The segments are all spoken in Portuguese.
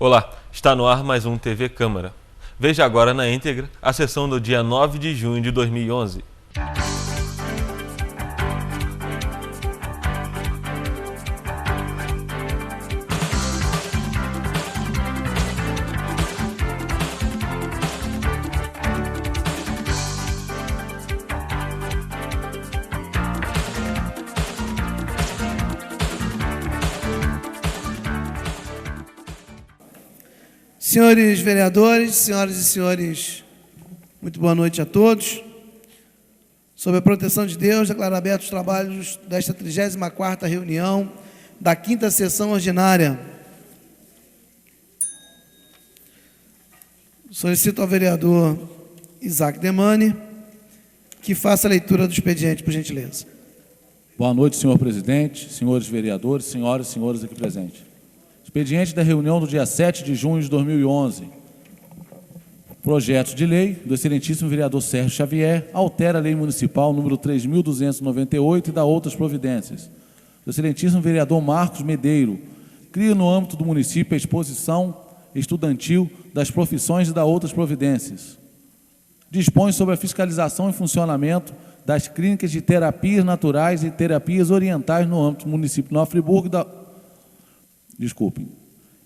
Olá, está no ar mais um TV Câmara. Veja agora na íntegra a sessão do dia 9 de junho de 2011. Senhores vereadores, senhoras e senhores, muito boa noite a todos. Sob a proteção de Deus, declaro abertos os trabalhos desta 34ª reunião da 5ª sessão ordinária. Solicito ao vereador Isaac Demani que faça a leitura do expediente, por gentileza. Boa noite, senhor presidente, senhores vereadores, senhoras e senhores aqui presentes. Expediente da reunião do dia 7 de junho de 2011. Projeto de lei do excelentíssimo vereador Sérgio Xavier altera a lei municipal número 3.298 e dá outras providências. Do excelentíssimo vereador Marcos Medeiro cria no âmbito do município a exposição estudantil das profissões e dá outras providências. Dispõe sobre a fiscalização e funcionamento das clínicas de terapias naturais e terapias orientais no âmbito do município de Nova Friburgo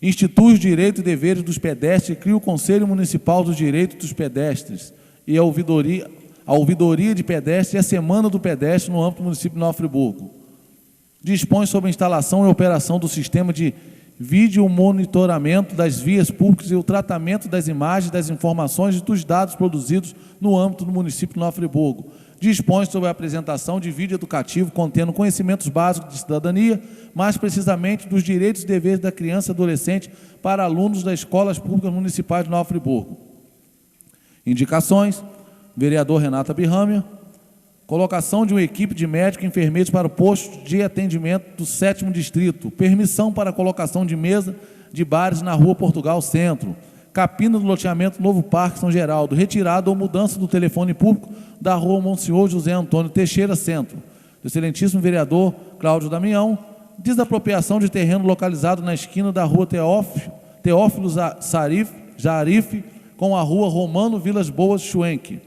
institui os direitos e deveres dos pedestres e cria o Conselho Municipal dos Direitos dos Pedestres e a ouvidoria de pedestres e a Semana do Pedestre no âmbito do município de Nova Friburgo. Dispõe sobre a instalação e operação do sistema de vídeo monitoramento das vias públicas e o tratamento das imagens, das informações e dos dados produzidos no âmbito do município de Nova Friburgo. Dispõe sobre a apresentação de vídeo educativo contendo conhecimentos básicos de cidadania, mais precisamente dos direitos e deveres da criança e adolescente para alunos das escolas públicas municipais de Nova Friburgo. Indicações: vereador Renato Abirrâmia, colocação de uma equipe de médicos e enfermeiros para o posto de atendimento do 7º Distrito, permissão para a colocação de mesa de bares na Rua Portugal Centro, capina do loteamento Novo Parque São Geraldo, retirada ou mudança do telefone público da Rua Monsenhor José Antônio Teixeira Centro. Do excelentíssimo vereador Cláudio Damião, desapropriação de terreno localizado na esquina da Rua Teófilo Jarife com a Rua Romano Vilas Boas Schwenk.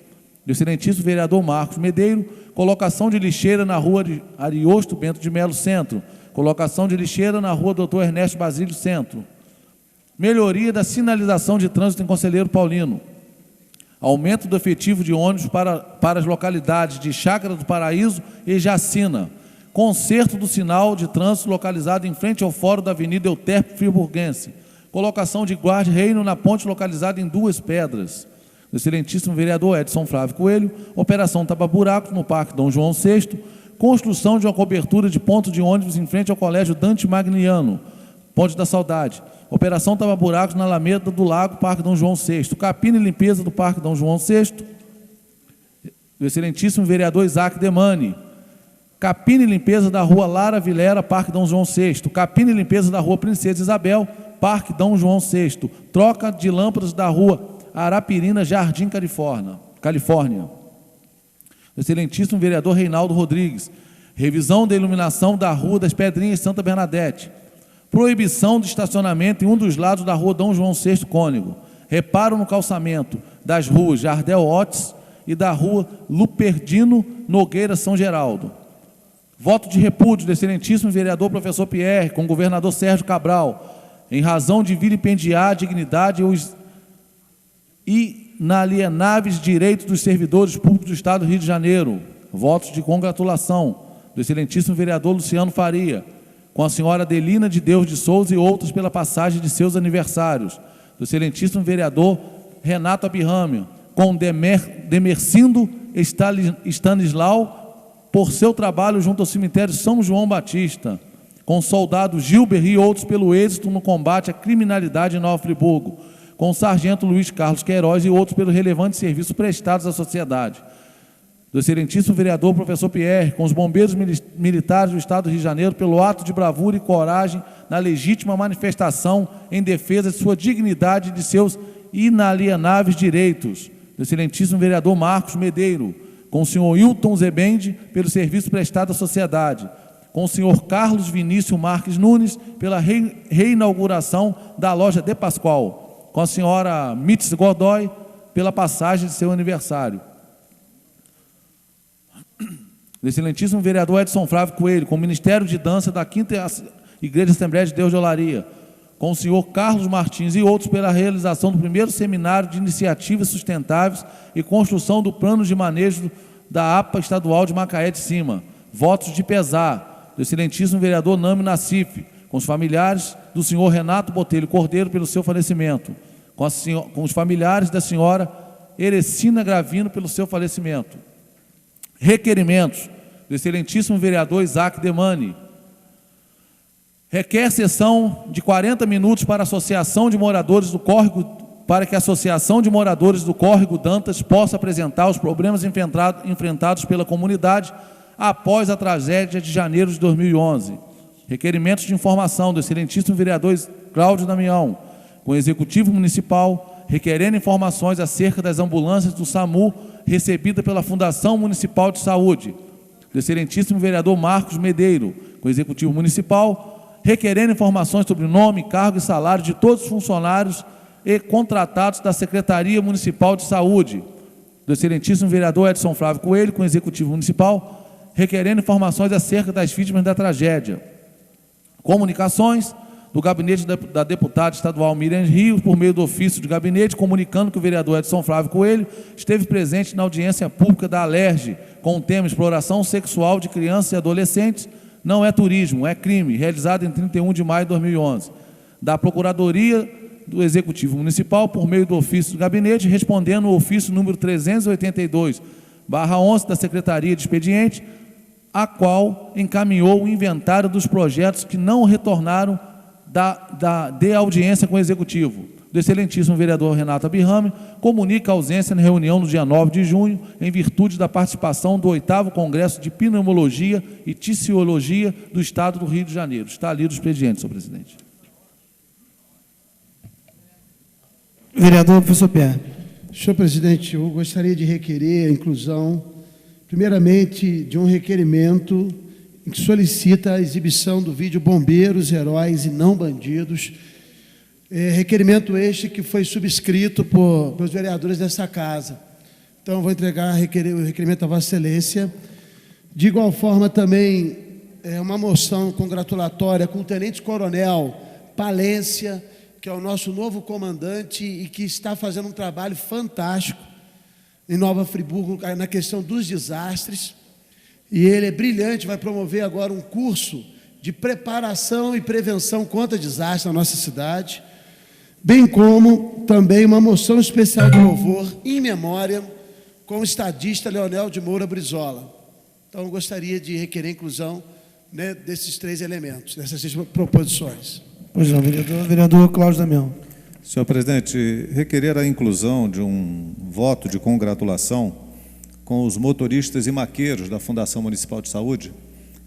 Do excelentíssimo vereador Marcos Medeiro, colocação de lixeira na Rua Ariosto Bento de Melo Centro, colocação de lixeira na Rua Dr. Ernesto Basílio Centro. Melhoria da sinalização de trânsito em Conselheiro Paulino. Aumento do efetivo de ônibus para as localidades de Chácara do Paraíso e Jacina. Conserto do sinal de trânsito localizado em frente ao fórum da Avenida Euterpe Friburguense. Colocação de guarda-reino na ponte localizada em Duas Pedras. Do excelentíssimo vereador Edson Flávio Coelho, operação tapa-buracos no Parque Dom João VI, construção de uma cobertura de ponto de ônibus em frente ao Colégio Dante Magniniano, Ponte da Saudade. Operação tapa-buracos na Alameda do Lago, Parque Dom João VI. Capina e limpeza do Parque Dom João VI. Do excelentíssimo vereador Isaac Demani. Capina e limpeza da Rua Lara Vilera, Parque Dom João VI. Capina e limpeza da Rua Princesa Isabel, Parque Dom João VI. Troca de lâmpadas da Rua Arapirina, Jardim Califórnia. Do excelentíssimo vereador Reinaldo Rodrigues. Revisão da iluminação da Rua das Pedrinhas Santa Bernadette. Proibição de estacionamento em um dos lados da Rua Dom João VI Cônego. Reparo no calçamento das ruas Jardel Otis e da Rua Luperdino Nogueira São Geraldo. Voto de repúdio do excelentíssimo vereador professor Pierre com o governador Sérgio Cabral, em razão de vilipendiar a dignidade e os inalienáveis direitos dos servidores públicos do Estado do Rio de Janeiro. Votos de congratulação do excelentíssimo vereador Luciano Faria, com a senhora Adelina de Deus de Souza e outros pela passagem de seus aniversários. Do excelentíssimo vereador Renato Abirrâmia, com Demercindo Stanislau, por seu trabalho junto ao cemitério São João Batista, com o soldado Gilber e outros pelo êxito no combate à criminalidade em Nova Friburgo, com o sargento Luiz Carlos Queiroz e outros pelo relevante serviço prestados à sociedade. Do excelentíssimo vereador professor Pierre, com os bombeiros militares do Estado do Rio de Janeiro, pelo ato de bravura e coragem na legítima manifestação em defesa de sua dignidade e de seus inalienáveis direitos. Do excelentíssimo vereador Marcos Medeiro, com o senhor Hilton Zebende, pelo serviço prestado à sociedade. com o senhor Carlos Vinícius Marques Nunes pela reinauguração da loja De Pascoal, com a senhora Mitz Godoy pela passagem de seu aniversário. Do excelentíssimo vereador Edson Flávio Coelho, com o Ministério de Dança da 5ª Igreja Assembleia de Deus de Olaria, com o senhor Carlos Martins e outros pela realização do primeiro seminário de iniciativas sustentáveis e construção do plano de manejo da APA estadual de Macaé de Cima. Votos de pesar do excelentíssimo vereador Nami Nassif, com os familiares do senhor Renato Botelho Cordeiro pelo seu falecimento, com os familiares da senhora Erecina Gravino pelo seu falecimento. Requerimentos do excelentíssimo vereador Isaac Demani. Requer sessão de 40 minutos para a Associação de Moradores do Córrego, para que a Associação de Moradores do Córrego Dantas possa apresentar os problemas enfrentados pela comunidade após a tragédia de janeiro de 2011. Requerimentos de informação do excelentíssimo vereador Cláudio Damião, com o Executivo Municipal, requerendo informações acerca das ambulâncias do SAMU recebida pela Fundação Municipal de Saúde. Do excelentíssimo vereador Marcos Medeiro, com o Executivo Municipal, requerendo informações sobre o nome, cargo e salário de todos os funcionários e contratados da Secretaria Municipal de Saúde. Do excelentíssimo vereador Edson Flávio Coelho, com o Executivo Municipal, requerendo informações acerca das vítimas da tragédia. Comunicações do gabinete da deputada estadual Miriam Rios, por meio do ofício de gabinete, comunicando que o vereador Edson Flávio Coelho esteve presente na audiência pública da Alerj, com o tema exploração sexual de crianças e adolescentes, não é turismo, é crime, realizado em 31 de maio de 2011. Da Procuradoria do Executivo Municipal, por meio do ofício do gabinete, respondendo o ofício número 382/11 da Secretaria de Expediente, a qual encaminhou o inventário dos projetos que não retornaram de audiência com o Executivo. Do excelentíssimo vereador Renato Abirrame, comunica a ausência na reunião no dia 9 de junho, em virtude da participação do 8º Congresso de Pneumologia e Ticiologia do Estado do Rio de Janeiro. Está ali do expediente, senhor presidente. Vereador professor Pierre. Senhor presidente, eu gostaria de requerer a inclusão, primeiramente, de um requerimento que solicita a exibição do vídeo Bombeiros, Heróis e Não Bandidos. Requerimento este que foi subscrito pelos vereadores dessa casa. Então, vou entregar o requerimento à Vossa Excelência. De igual forma, também, uma moção congratulatória com o Tenente-Coronel Palência, que é o nosso novo comandante e que está fazendo um trabalho fantástico em Nova Friburgo, na questão dos desastres. E ele é brilhante, vai promover agora um curso de preparação e prevenção contra desastres na nossa cidade, bem como também uma moção especial de louvor em memória com o estadista Leonel de Moura Brizola. Então, eu gostaria de requerer a inclusão, né, desses 3 elementos, dessas 6 proposições. Pois não, vereador Cláudio Damião. Senhor presidente, requerer a inclusão de um voto de congratulação com os motoristas e maqueiros da Fundação Municipal de Saúde.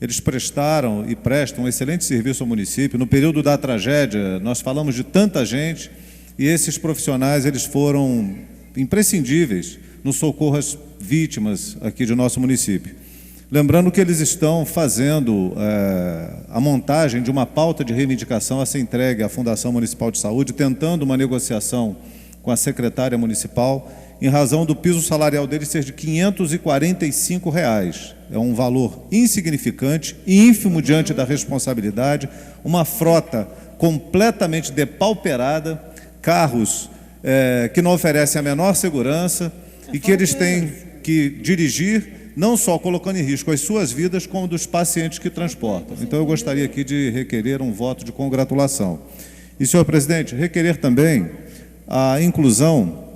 Eles prestaram e prestam um excelente serviço ao município. No período da tragédia, nós falamos de tanta gente e esses profissionais eles foram imprescindíveis no socorro às vítimas aqui de nosso município. Lembrando que eles estão fazendo a montagem de uma pauta de reivindicação a ser entregue à Fundação Municipal de Saúde, tentando uma negociação com a secretária municipal, em razão do piso salarial deles ser de R$ 545. É um valor insignificante, ínfimo diante da responsabilidade, uma frota completamente depauperada, carros que não oferecem a menor segurança e que eles têm que dirigir, não só colocando em risco as suas vidas, como dos pacientes que transportam. Então, eu gostaria aqui de requerer um voto de congratulação. E, senhor presidente, requerer também a inclusão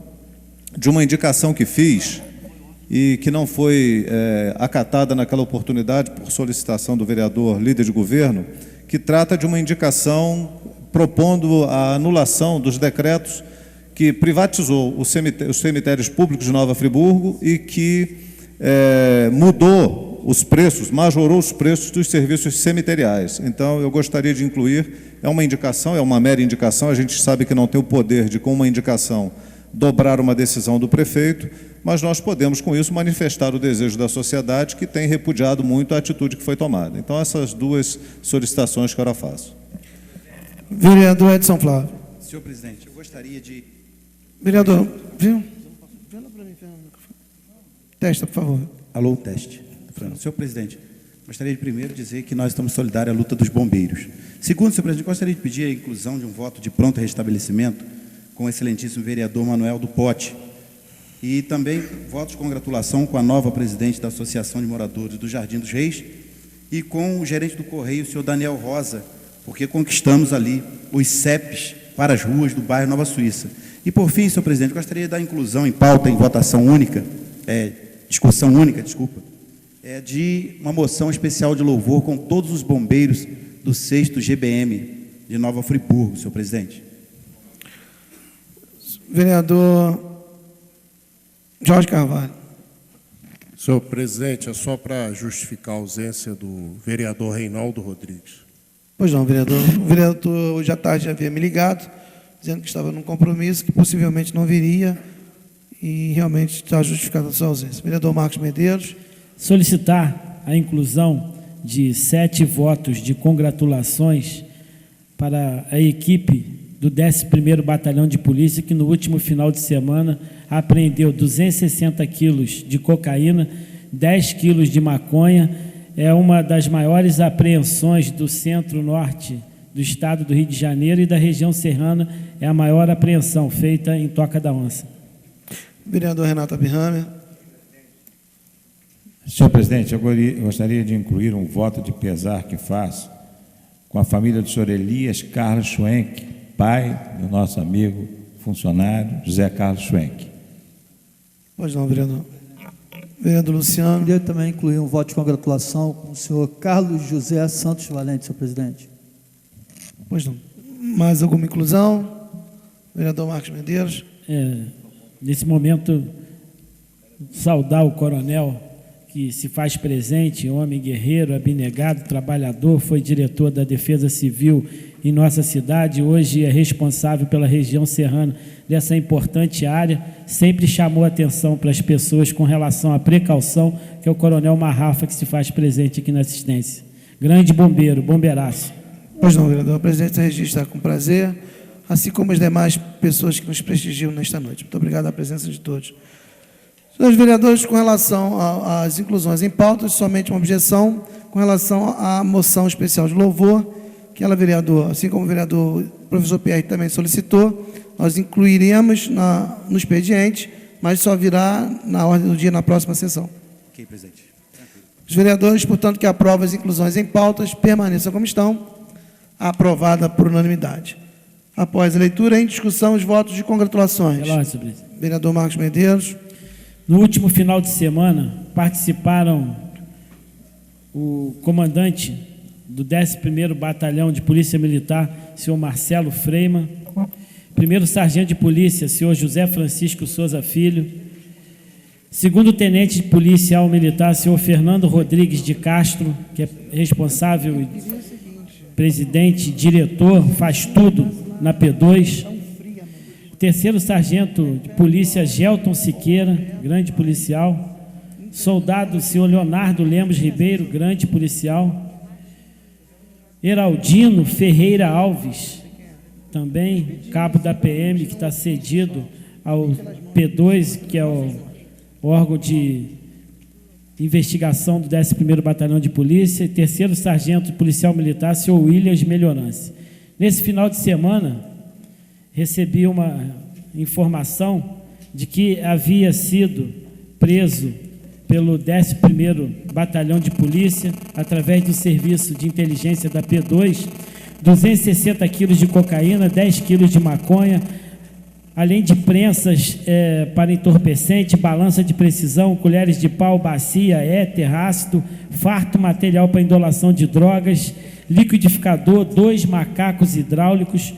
de uma indicação que fiz e que não foi acatada naquela oportunidade por solicitação do vereador líder de governo, que trata de uma indicação propondo a anulação dos decretos que privatizou os cemitérios públicos de Nova Friburgo e que mudou os preços, majorou os preços dos serviços cemiteriais. Então, eu gostaria de incluir, é uma indicação, é uma mera indicação, a gente sabe que não tem o poder de, com uma indicação, dobrar uma decisão do prefeito, mas nós podemos, com isso, manifestar o desejo da sociedade, que tem repudiado muito a atitude que foi tomada. Então, essas duas solicitações que eu faço. Vereador Edson Flávio. Senhor presidente, eu gostaria de... Vereador, viu? Testa, por favor. Alô, teste. Senhor presidente, gostaria de primeiro dizer que nós estamos solidários à luta dos bombeiros. Segundo, senhor presidente, gostaria de pedir a inclusão de um voto de pronto restabelecimento com o excelentíssimo vereador Manuel do Pote. E também votos de congratulação com a nova presidente da Associação de Moradores do Jardim dos Reis e com o gerente do Correio, o senhor Daniel Rosa, porque conquistamos ali os CEPs para as ruas do bairro Nova Suíça. E, por fim, senhor presidente, gostaria da inclusão em pauta, em votação única, discussão única, de uma moção especial de louvor com todos os bombeiros do 6º GBM de Nova Friburgo, senhor presidente. Vereador Jorge Carvalho. Senhor presidente, é só para justificar a ausência do vereador Reinaldo Rodrigues. Pois não, vereador. O vereador hoje à tarde havia me ligado, dizendo que estava num compromisso, que possivelmente não viria, e realmente está justificada a sua ausência. Vereador Marcos Medeiros. Solicitar a inclusão de 7 votos de congratulações para a equipe do 11º Batalhão de Polícia, que no último final de semana apreendeu 260 quilos de cocaína, 10 quilos de maconha. É uma das maiores apreensões do centro-norte do estado do Rio de Janeiro e da região serrana. É a maior apreensão feita em Toca da Onça. Vereador Renato Abirrame. Senhor presidente, eu gostaria de incluir um voto de pesar que faço com a família do senhor Elias Carlos Schwenk, pai do nosso amigo funcionário José Carlos Schwenk. Pois não, vereador. Vereador Luciano. Queria também incluir um voto de congratulação com o senhor Carlos José Santos Valente, senhor presidente. Pois não. Mais alguma inclusão? Vereador Marcos Medeiros. Nesse momento, saudar o coronel que se faz presente, homem guerreiro, abnegado, trabalhador, foi diretor da Defesa Civil em nossa cidade, hoje é responsável pela região serrana dessa importante área, sempre chamou atenção para as pessoas com relação à precaução, que é o coronel Marrafa, que se faz presente aqui na assistência. Grande bombeiro, bombeiraço. Pois não, vereador. A presidência registra com prazer, assim como as demais pessoas que nos prestigiam nesta noite. Muito obrigado à presença de todos. Senhores vereadores, com relação às inclusões em pautas, somente uma objeção com relação à moção especial de louvor, que ela, vereador, assim como o vereador professor Pierre também solicitou, nós incluiremos no expediente, mas só virá na ordem do dia na próxima sessão. Ok, presidente. Os vereadores, portanto, que aprovam as inclusões em pautas, permaneçam como estão. Aprovada por unanimidade. Após a leitura, em discussão, os votos de congratulações. Vereador Marcos Medeiros. No último final de semana, participaram o comandante do 11º Batalhão de Polícia Militar, senhor Marcelo Freiman, primeiro sargento de polícia, senhor José Francisco Souza Filho, segundo tenente de policial militar, senhor Fernando Rodrigues de Castro, que é responsável, presidente, diretor, faz tudo na P2, terceiro sargento de polícia Gelton Siqueira, grande policial, soldado senhor Leonardo Lemos Ribeiro, grande policial, Heraldino Ferreira Alves, também cabo da PM, que está cedido ao P2, que é o órgão de investigação do 11º Batalhão de Polícia, e terceiro sargento policial militar, senhor Williams Melhorance. Nesse final de semana, recebi uma informação de que havia sido preso pelo 11º Batalhão de Polícia, através do serviço de inteligência da P2, 260 quilos de cocaína, 10 quilos de maconha, além de prensas para entorpecente, balança de precisão, colheres de pau, bacia, éter, ácido, farto material para indolação de drogas, liquidificador, 2 macacos hidráulicos.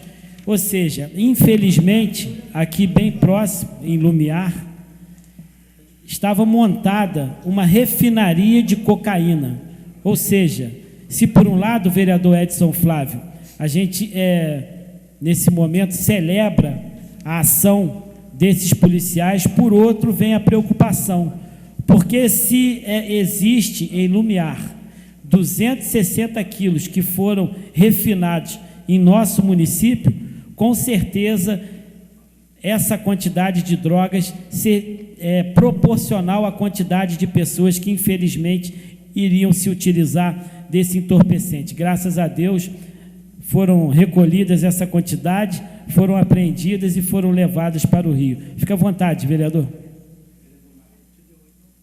Ou seja, infelizmente, aqui bem próximo, em Lumiar, estava montada uma refinaria de cocaína. Ou seja, se por um lado, vereador Edson Flávio, a gente, nesse momento, celebra a ação desses policiais, por outro, vem a preocupação, porque se existe em Lumiar 260 quilos que foram refinados em nosso município, com certeza essa quantidade de drogas é proporcional à quantidade de pessoas que, infelizmente, iriam se utilizar desse entorpecente. Graças a Deus, foram recolhidas essa quantidade, foram apreendidas e foram levadas para o Rio. Fica à vontade, vereador.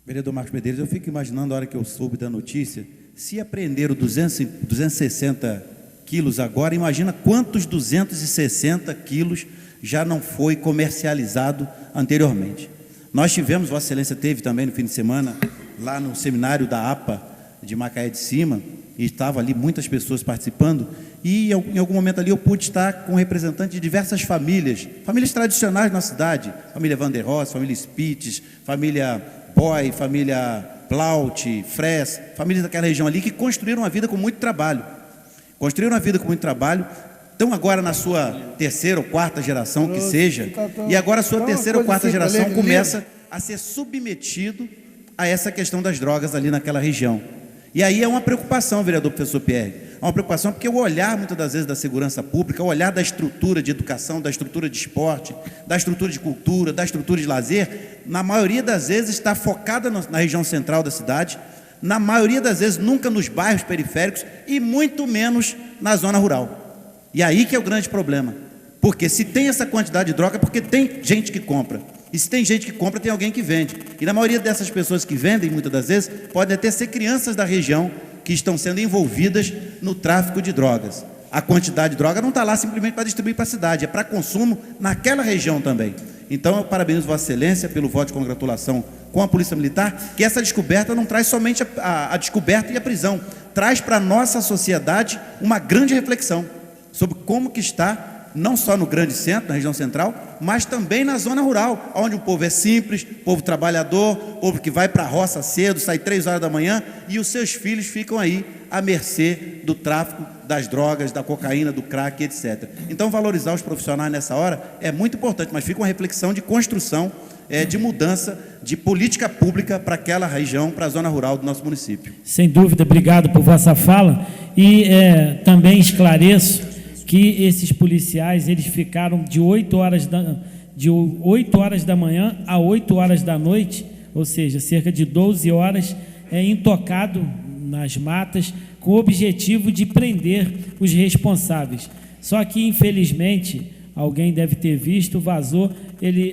Vereador Marcos Medeiros, eu fico imaginando a hora que eu soube da notícia, se apreenderam 260 quilos agora, imagina quantos 260 quilos já não foi comercializado anteriormente. Nós tivemos, Vossa Excelência teve também no fim de semana, lá no seminário da APA de Macaé de Cima, e estava ali muitas pessoas participando, e em algum momento ali eu pude estar com representantes de diversas famílias tradicionais na cidade, família Van der Ross, família Spitz, família Boy, família Plaut, Fress, famílias daquela região ali que construíram uma vida com muito trabalho. Estão agora na sua terceira ou quarta geração, que seja, e agora a sua terceira ou quarta geração começa a ser submetido a essa questão das drogas ali naquela região. E aí é uma preocupação, vereador professor Pierre, é uma preocupação porque o olhar, muitas das vezes, da segurança pública, o olhar da estrutura de educação, da estrutura de esporte, da estrutura de cultura, da estrutura de lazer, na maioria das vezes está focada na região central da cidade, na maioria das vezes nunca nos bairros periféricos e muito menos na zona rural. E aí que é o grande problema, porque se tem essa quantidade de droga, é porque tem gente que compra. E se tem gente que compra, tem alguém que vende. E na maioria dessas pessoas que vendem, muitas das vezes, podem até ser crianças da região que estão sendo envolvidas no tráfico de drogas. A quantidade de droga não está lá simplesmente para distribuir para a cidade, é para consumo naquela região também. Então, eu parabenizo Vossa Excelência pelo voto de congratulação com a Polícia Militar, que essa descoberta não traz somente a descoberta e a prisão, traz para a nossa sociedade uma grande reflexão sobre como que está, não só no grande centro, na região central, mas também na zona rural, onde o povo é simples, povo trabalhador, povo que vai para a roça cedo, sai 3 horas da manhã, e os seus filhos ficam aí à mercê do tráfico das drogas, da cocaína, do crack, etc. Então, valorizar os profissionais nessa hora é muito importante, mas fica uma reflexão de construção, de mudança de política pública para aquela região, para a zona rural do nosso município. Sem dúvida, obrigado por vossa fala, e também esclareço que esses policiais, eles ficaram de 8 horas da manhã a 8 horas da noite, ou seja, cerca de 12 horas, intocado nas matas, com o objetivo de prender os responsáveis. Só que, infelizmente, alguém deve ter visto, vazou,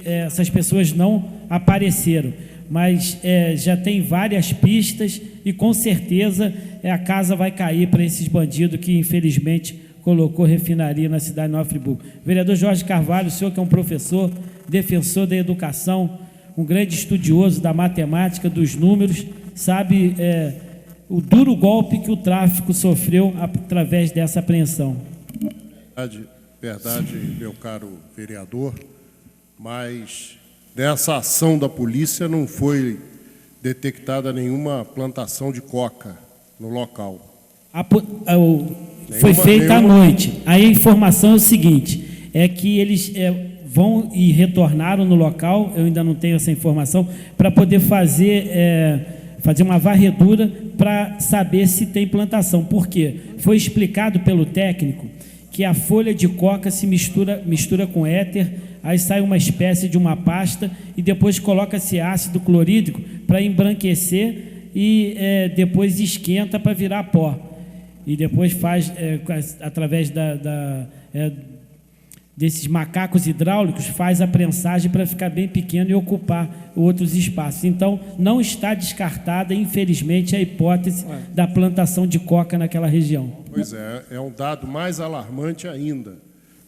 essas pessoas não apareceram, mas já tem várias pistas e, com certeza, a casa vai cair para esses bandidos que, infelizmente, colocou refinaria na cidade de Nova Friburgo. Vereador Jorge Carvalho, o senhor que é um professor, defensor da educação, um grande estudioso da matemática, dos números, sabe o duro golpe que o tráfico sofreu através dessa apreensão. Verdade, meu caro vereador, mas nessa ação da polícia não foi detectada nenhuma plantação de coca no local. Foi feita à noite. Aí a informação é o seguinte, é que eles vão e retornaram no local, eu ainda não tenho essa informação, para poder fazer uma varredura para saber se tem plantação. Por quê? Foi explicado pelo técnico que a folha de coca se mistura com éter, aí sai uma espécie de uma pasta e depois coloca-se ácido clorídrico para embranquecer e depois esquenta para virar pó. E depois faz, através desses macacos hidráulicos, faz a prensagem para ficar bem pequeno e ocupar outros espaços. Então, não está descartada, infelizmente, a hipótese da plantação de coca naquela região. Pois é um dado mais alarmante ainda,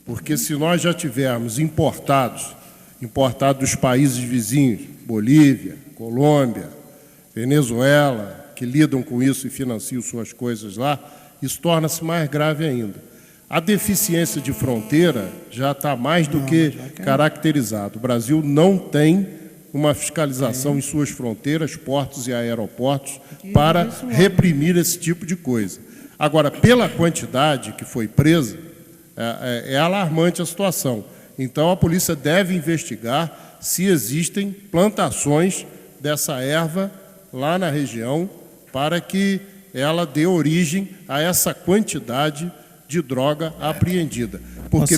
porque se nós já tivermos importados dos países vizinhos, Bolívia, Colômbia, Venezuela, que lidam com isso e financiam suas coisas lá, isso torna-se mais grave ainda. A deficiência de fronteira já está mais do que caracterizada. O Brasil não tem uma fiscalização em suas fronteiras, portos e aeroportos, para reprimir esse tipo de coisa. Agora, pela quantidade que foi presa, é alarmante a situação. Então, a polícia deve investigar se existem plantações dessa erva lá na região para que ela dê origem a essa quantidade de droga apreendida. Porque,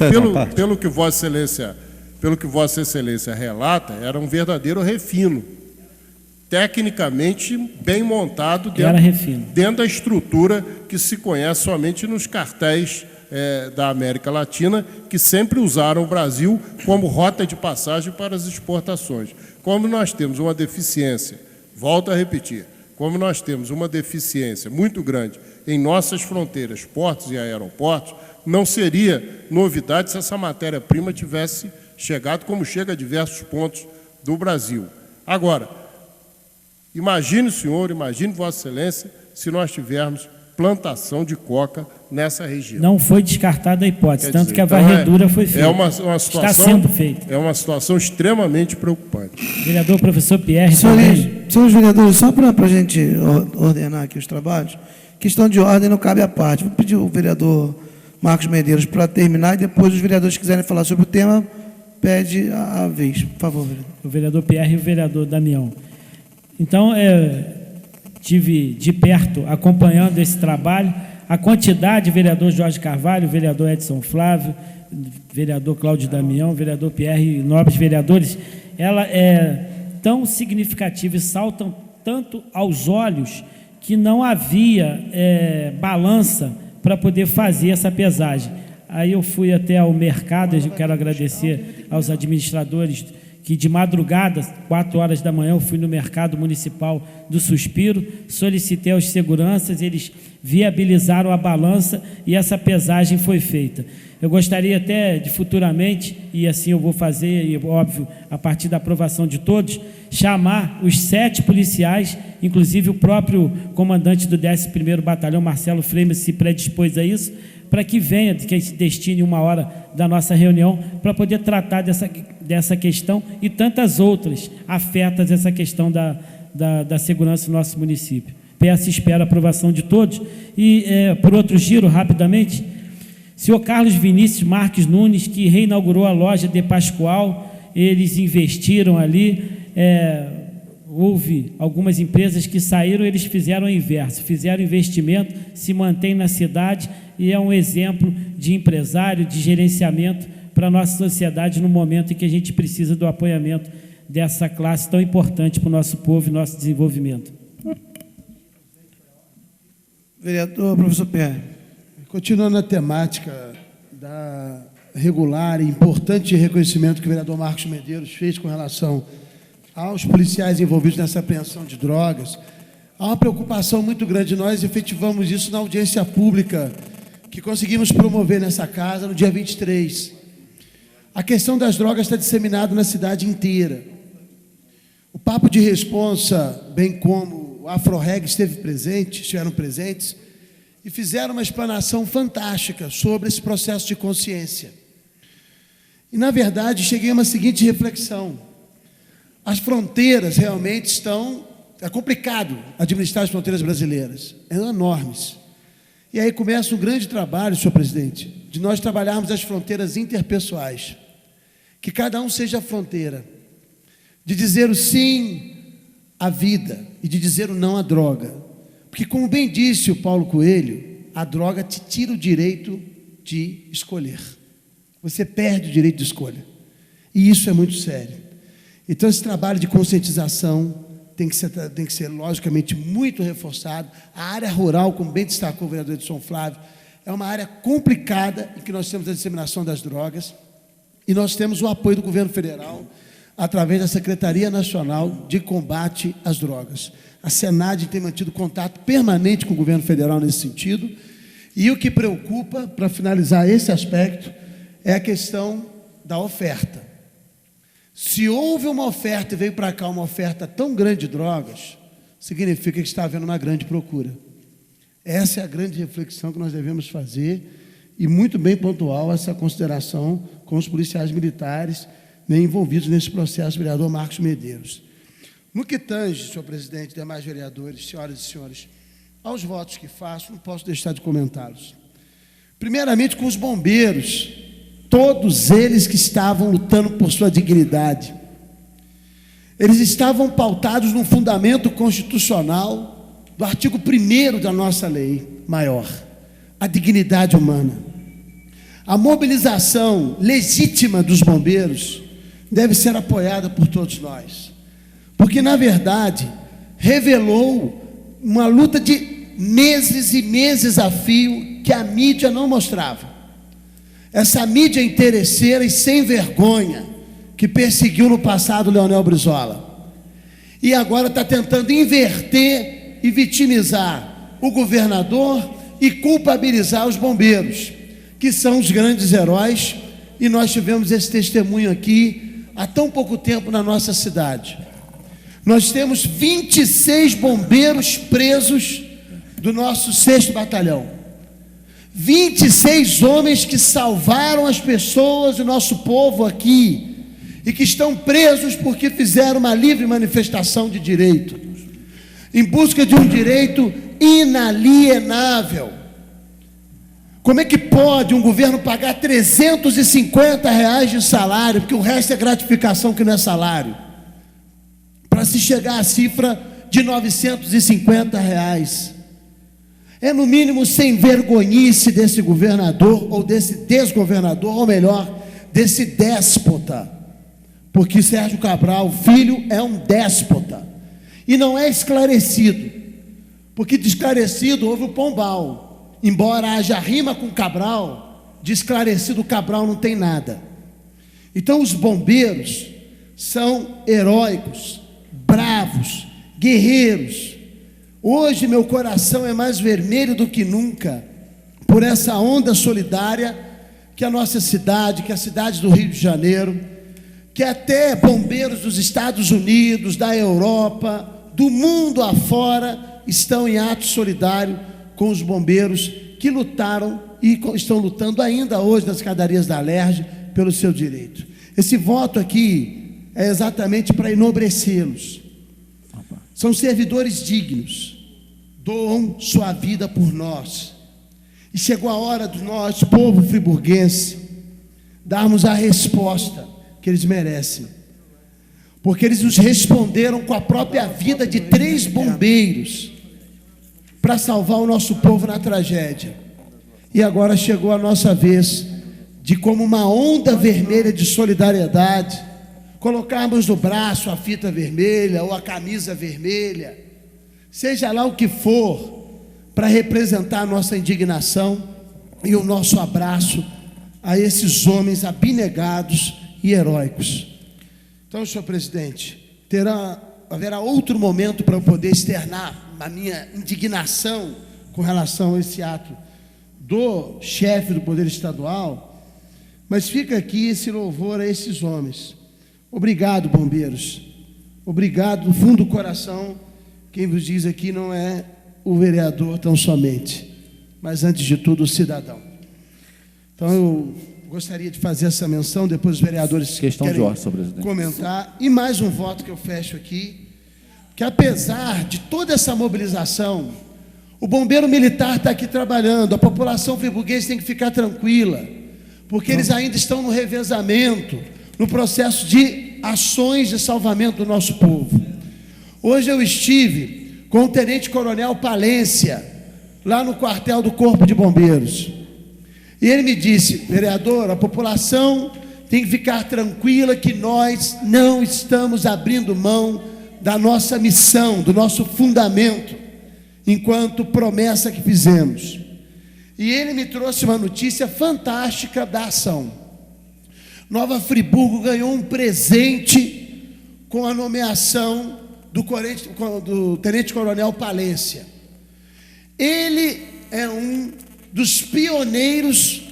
pelo que Vossa Excelência relata, era um verdadeiro refino, tecnicamente bem montado dentro da estrutura que se conhece somente nos cartéis da América Latina, que sempre usaram o Brasil como rota de passagem para as exportações. Como nós temos uma deficiência, volto a repetir, como nós temos uma deficiência muito grande em nossas fronteiras, portos e aeroportos, não seria novidade se essa matéria-prima tivesse chegado como chega a diversos pontos do Brasil. Agora, imagine o senhor, imagine Vossa Excelência, se nós tivermos plantação de coca nessa região. Não foi descartada a hipótese, tanto que a varredura foi feita. Está sendo feita. É uma situação extremamente preocupante. Vereador professor Pierre. Senhores vereadores, só para a gente ordenar aqui os trabalhos, questão de ordem não cabe à parte. Vou pedir ao vereador Marcos Medeiros para terminar e depois os vereadores que quiserem falar sobre o tema, pede a vez. Por favor, vereador. O vereador Pierre e o vereador Damião. Então, tive de perto acompanhando esse trabalho, a quantidade, vereador Jorge Carvalho, vereador Edson Flávio, vereador Cláudio Damião, vereador Pierre e nobres vereadores, ela é tão significativa e saltam tanto aos olhos que não havia balança para poder fazer essa pesagem. Aí eu fui até ao mercado, eu quero agradecer aos administradores que de madrugada, 4 horas da manhã, eu fui no mercado municipal do Suspiro, solicitei aos seguranças, eles viabilizaram a balança e essa pesagem foi feita. Eu gostaria até de futuramente, e assim eu vou fazer, e óbvio, a partir da aprovação de todos, chamar os 7 policiais, inclusive o próprio comandante do 11º Batalhão, Marcelo Freire, se predispôs a isso, para que venha, que destine 1 hora da nossa reunião, para poder tratar dessa questão e tantas outras afetas essa questão da segurança do nosso município. Peço e espero a aprovação de todos. E, por outro giro, rapidamente, senhor Carlos Vinícius Marques Nunes, que reinaugurou a loja de Pascoal, eles investiram ali, houve algumas empresas que saíram, eles fizeram o inverso, fizeram investimento, se mantém na cidade e é um exemplo de empresário, de gerenciamento para a nossa sociedade no momento em que a gente precisa do apoiamento dessa classe tão importante para o nosso povo e nosso desenvolvimento. Vereador professor Pierre. Continuando a temática da regular e importante reconhecimento que o vereador Marcos Medeiros fez com relação aos policiais envolvidos nessa apreensão de drogas, há uma preocupação muito grande. Nós efetivamos isso na audiência pública que conseguimos promover nessa casa no dia 23. A questão das drogas está disseminada na cidade inteira. O Papo de Responsa, bem como o AfroReg estiveram presentes e fizeram uma explanação fantástica sobre esse processo de consciência. E, na verdade, cheguei a uma seguinte reflexão. As fronteiras realmente estão... É complicado administrar as fronteiras brasileiras. São enormes. E aí começa um grande trabalho, senhor presidente, de nós trabalharmos as fronteiras interpessoais. Que cada um seja a fronteira. De dizer o sim à vida e de dizer o não à droga. Porque, como bem disse o Paulo Coelho, a droga te tira o direito de escolher. Você perde o direito de escolha. E isso é muito sério. Então, esse trabalho de conscientização tem que ser, logicamente, muito reforçado. A área rural, como bem destacou o vereador Edson Flávio, é uma área complicada em que nós temos a disseminação das drogas e nós temos o apoio do governo federal através da Secretaria Nacional de Combate às Drogas. A SENAD tem mantido contato permanente com o governo federal nesse sentido. E o que preocupa, para finalizar esse aspecto, é a questão da oferta. Se houve uma oferta e veio para cá uma oferta tão grande de drogas, significa que está havendo uma grande procura. Essa é a grande reflexão que nós devemos fazer e muito bem pontual essa consideração com os policiais militares envolvidos nesse processo, vereador Marcos Medeiros. No que tange, senhor presidente, demais vereadores, senhoras e senhores, aos votos que faço, não posso deixar de comentá-los. Primeiramente, com os bombeiros, todos eles que estavam lutando por sua dignidade. Eles estavam pautados num fundamento constitucional do artigo 1º da nossa lei maior, a dignidade humana. A mobilização legítima dos bombeiros deve ser apoiada por todos nós, porque, na verdade, revelou uma luta de meses e meses a fio que a mídia não mostrava. Essa mídia interesseira e sem vergonha que perseguiu no passado Leonel Brizola e agora está tentando inverter e vitimizar o governador e culpabilizar os bombeiros, que são os grandes heróis, e nós tivemos esse testemunho aqui há tão pouco tempo na nossa cidade. Nós temos 26 bombeiros presos do nosso 6º Batalhão. 26 homens que salvaram as pessoas, o nosso povo aqui, e que estão presos porque fizeram uma livre manifestação de direito, em busca de um direito inalienável. Como é que pode um governo pagar R$350 de salário, porque o resto é gratificação que não é salário, para se chegar à cifra de R$950? É no mínimo sem vergonhice desse governador, ou desse desgovernador, ou melhor, desse déspota, porque Sérgio Cabral, filho, é um déspota, e não é esclarecido, porque de esclarecido houve o Pombal, embora haja rima com Cabral, de esclarecido Cabral não tem nada. Então os bombeiros são heróicos, bravos, guerreiros. Hoje meu coração é mais vermelho do que nunca, por essa onda solidária que a nossa cidade, que a cidade do Rio de Janeiro, que até bombeiros dos Estados Unidos, da Europa, do mundo afora, estão em ato solidário com os bombeiros que lutaram e estão lutando ainda hoje nas escadarias da Alerj pelo seu direito. Esse voto aqui é exatamente para enobrecê-los. São servidores dignos, doam sua vida por nós. E chegou a hora de nós, povo friburguense, darmos a resposta que eles merecem, porque eles nos responderam com a própria vida de 3 bombeiros para salvar o nosso povo na tragédia. E agora chegou a nossa vez de, como uma onda vermelha de solidariedade, colocarmos no braço a fita vermelha ou a camisa vermelha, seja lá o que for, para representar a nossa indignação e o nosso abraço a esses homens abnegados e heróicos. Então, senhor presidente, haverá outro momento para eu poder externar a minha indignação com relação a esse ato do chefe do Poder Estadual, mas fica aqui esse louvor a esses homens. Obrigado, bombeiros. Obrigado do fundo do coração. Quem vos diz aqui não é o vereador tão somente, mas antes de tudo o cidadão. Então eu gostaria de fazer essa menção, depois os vereadores querem comentar. E mais um voto que eu fecho aqui, que apesar de toda essa mobilização, o bombeiro militar está aqui trabalhando, a população friburguense tem que ficar tranquila, porque eles ainda estão no revezamento, no processo de ações de salvamento do nosso povo. Hoje eu estive com o tenente-coronel Palência, lá no quartel do Corpo de Bombeiros. E ele me disse: vereador, a população tem que ficar tranquila que nós não estamos abrindo mão da nossa missão, do nosso fundamento, enquanto promessa que fizemos. E ele me trouxe uma notícia fantástica da ação. Nova Friburgo ganhou um presente com a nomeação do tenente-coronel Palência. Ele é um dos pioneiros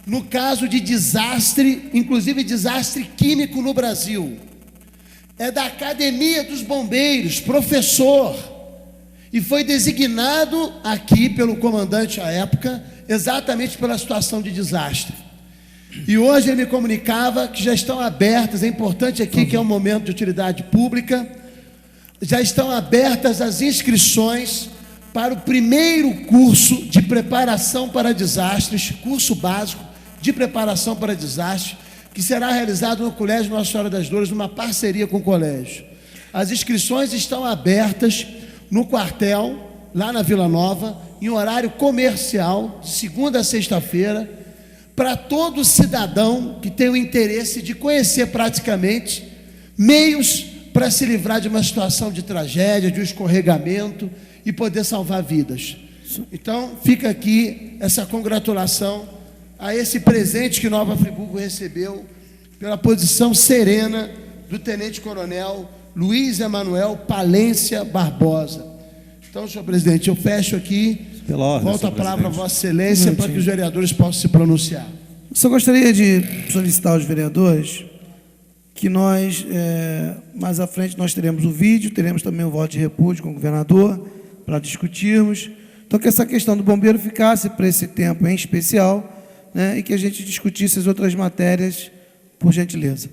no caso de desastre, inclusive desastre químico no Brasil. É da Academia dos Bombeiros, professor, e foi designado aqui pelo comandante à época, exatamente pela situação de desastre. E hoje ele me comunicava que já estão abertas, é importante aqui que é um momento de utilidade pública, já estão abertas as inscrições para o primeiro curso de preparação para desastres, curso básico, de preparação para desastre, que será realizado no Colégio Nossa Senhora das Dores, numa parceria com o colégio. As inscrições estão abertas no quartel, lá na Vila Nova, em horário comercial, de segunda a sexta-feira, para todo cidadão que tem o interesse de conhecer praticamente meios para se livrar de uma situação de tragédia, de um escorregamento e poder salvar vidas. Então, fica aqui essa congratulação a esse presente que Nova Friburgo recebeu pela posição serena do Tenente-Coronel Luiz Emanuel Palência Barbosa. Então, senhor presidente, eu fecho aqui, pela ordem, volto a palavra a Vossa Excelência para que os vereadores possam se pronunciar. Só gostaria de solicitar aos vereadores que nós, mais à frente, nós teremos o vídeo, teremos também o voto de repúdio com o governador, para discutirmos. Então, que essa questão do bombeiro ficasse para esse tempo em especial, né, e que a gente discutisse as outras matérias, por gentileza.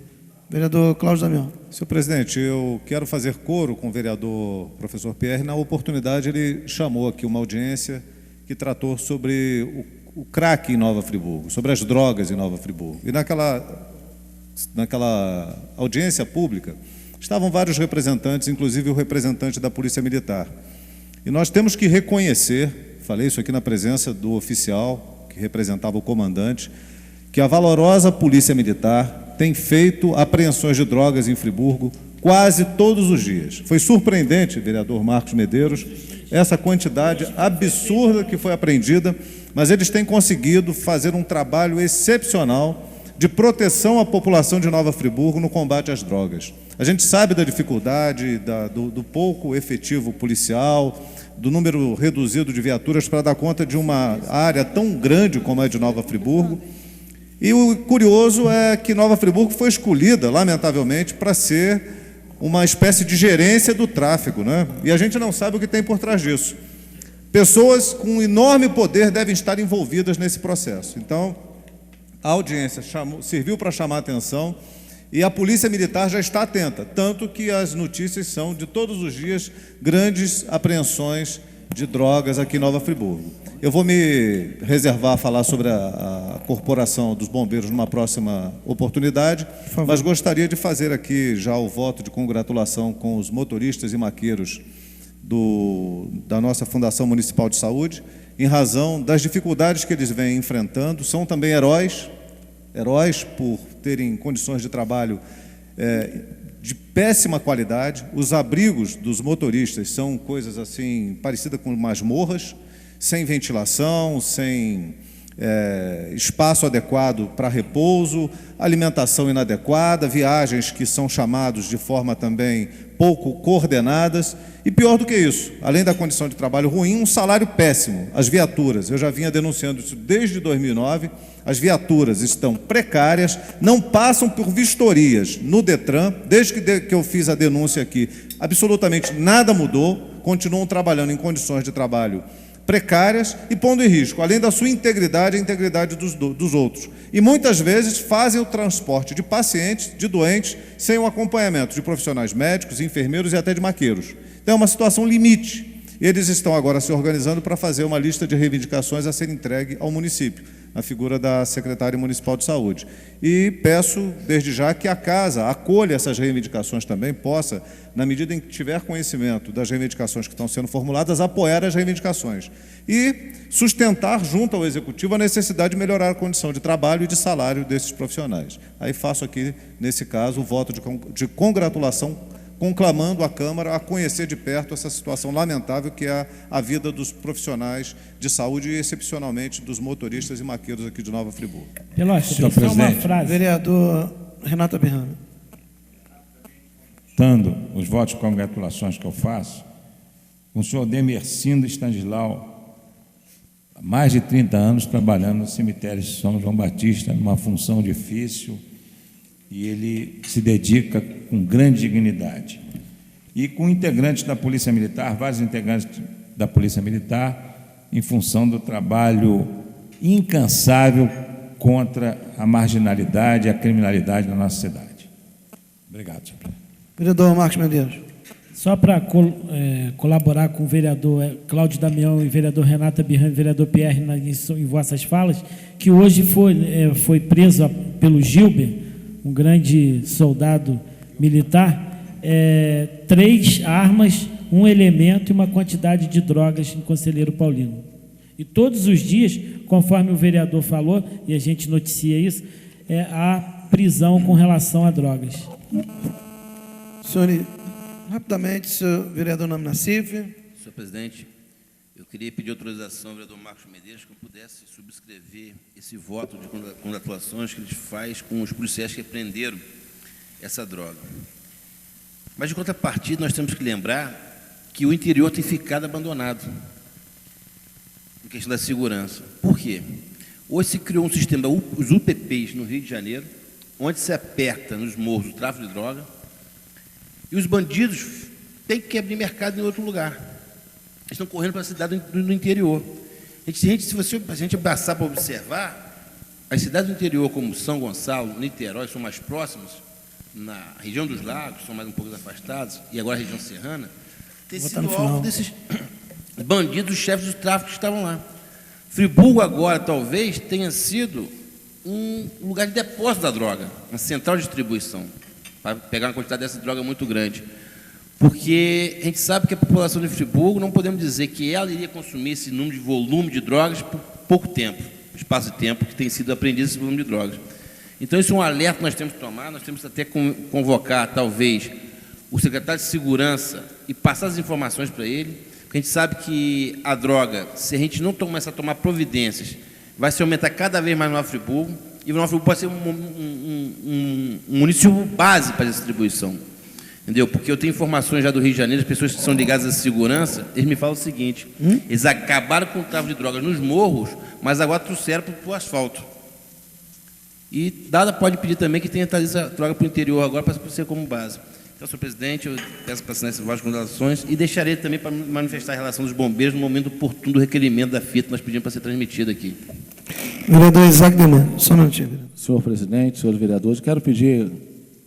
Vereador Cláudio Damião. Senhor presidente, eu quero fazer coro com o vereador professor Pierre. Na oportunidade, ele chamou aqui uma audiência que tratou sobre o crack em Nova Friburgo, sobre as drogas em Nova Friburgo. E naquela audiência pública, estavam vários representantes, inclusive o representante da Polícia Militar. E nós temos que reconhecer, falei isso aqui na presença do oficial que representava o comandante, que a valorosa Polícia Militar tem feito apreensões de drogas em Friburgo quase todos os dias. Foi surpreendente, vereador Marcos Medeiros, essa quantidade absurda que foi apreendida, mas eles têm conseguido fazer um trabalho excepcional de proteção à população de Nova Friburgo no combate às drogas. A gente sabe da dificuldade, do pouco efetivo policial, do número reduzido de viaturas para dar conta de uma área tão grande como a de Nova Friburgo. E o curioso é que Nova Friburgo foi escolhida, lamentavelmente, para ser uma espécie de gerência do tráfego, né? E a gente não sabe o que tem por trás disso. Pessoas com enorme poder devem estar envolvidas nesse processo. Então, a audiência serviu para chamar a atenção e a Polícia Militar já está atenta, tanto que as notícias são de todos os dias grandes apreensões de drogas aqui em Nova Friburgo. Eu vou me reservar a falar sobre a Corporação dos Bombeiros numa próxima oportunidade, mas gostaria de fazer aqui já o voto de congratulação com os motoristas e maqueiros da nossa Fundação Municipal de Saúde, em razão das dificuldades que eles vêm enfrentando. São também heróis por terem condições de trabalho de péssima qualidade. Os abrigos dos motoristas são coisas assim, parecidas com masmorras, sem ventilação, sem espaço adequado para repouso, alimentação inadequada, viagens que são chamados de forma também pouco coordenadas, e pior do que isso, além da condição de trabalho ruim, um salário péssimo. As viaturas, eu já vinha denunciando isso desde 2009, as viaturas estão precárias, não passam por vistorias no Detran, desde que eu fiz a denúncia aqui, absolutamente nada mudou, continuam trabalhando em condições de trabalho precárias e pondo em risco, além da sua integridade, a integridade dos outros. E muitas vezes fazem o transporte de pacientes, de doentes, sem o acompanhamento de profissionais médicos, enfermeiros e até de maqueiros. Então é uma situação limite. Eles estão agora se organizando para fazer uma lista de reivindicações a ser entregue ao município, na figura da secretária municipal de saúde. E peço, desde já, que a Casa acolha essas reivindicações também, possa, na medida em que tiver conhecimento das reivindicações que estão sendo formuladas, apoiar as reivindicações e sustentar junto ao Executivo a necessidade de melhorar a condição de trabalho e de salário desses profissionais. Aí faço aqui, nesse caso, o voto de congratulação, conclamando a Câmara a conhecer de perto essa situação lamentável que é a vida dos profissionais de saúde e, excepcionalmente, dos motoristas e maqueiros aqui de Nova Friburgo. Pelosi, só uma frase. Vereador Renato Birrano. Dando os votos de congratulações que eu faço, o senhor Demercindo Stanislau, há mais de 30 anos trabalhando no cemitério de São João Batista, numa função difícil, e ele se dedica com grande dignidade. E com integrantes da Polícia Militar, vários integrantes da Polícia Militar, em função do trabalho incansável contra a marginalidade e a criminalidade na nossa cidade. Obrigado, senhor presidente. Vereador Marcos Medeiros. Só para colaborar com o vereador Cláudio Damião e vereador Renata Birram e vereador Pierre em vossas falas, que hoje foi preso pelo Gilber, um grande soldado militar, 3 armas, 1 elemento e uma quantidade de drogas em Conselheiro Paulino. E todos os dias, conforme o vereador falou, e a gente noticia isso, há prisão com relação a drogas. Senhor, rapidamente, senhor vereador Nami Nassif. Senhor presidente, eu queria pedir autorização ao vereador Marcos Medeiros que eu pudesse subscrever esse voto de congratulações que ele faz com os policiais que apreenderam essa droga. Mas, de contrapartida, nós temos que lembrar que o interior tem ficado abandonado em questão da segurança. Por quê? Hoje se criou um sistema, os UPPs no Rio de Janeiro, onde se aperta nos morros o tráfico de droga, e os bandidos têm que abrir mercado em outro lugar. Eles estão correndo para a cidade do interior. Se a gente passar para observar, as cidades do interior, como São Gonçalo, Niterói, são mais próximas, na região dos lagos, são mais um pouco afastadas, e agora a região serrana, tem sido alvo desses bandidos, chefes do tráfico que estavam lá. Friburgo agora, talvez, tenha sido um lugar de depósito da droga, uma central de distribuição, para pegar uma quantidade dessa droga muito grande. Porque a gente sabe que a população de Friburgo, não podemos dizer que ela iria consumir esse número de volume de drogas por pouco tempo, espaço de tempo que tem sido apreendido esse volume de drogas. Então, isso é um alerta que nós temos que tomar, nós temos que até convocar, talvez, o secretário de Segurança e passar as informações para ele, porque a gente sabe que a droga, se a gente não começar a tomar providências, vai se aumentar cada vez mais no Nova Friburgo, e o Nova Friburgo pode ser um município base para essa distribuição. Entendeu? Porque eu tenho informações já do Rio de Janeiro, as pessoas que são ligadas à segurança, eles me falam o seguinte, eles acabaram com o tráfico de drogas nos morros, mas agora trouxeram para o asfalto. E nada pode pedir também que tenha trazido essa droga para o interior agora para ser como base. Então, senhor presidente, eu peço para assinar esse voto de congratulações e deixarei também para manifestar a relação dos bombeiros no momento oportuno do requerimento da fita que nós pedimos para ser transmitido aqui. Vereador Isaac Demônio, só um minutinho. Senhor presidente, senhores vereadores, quero pedir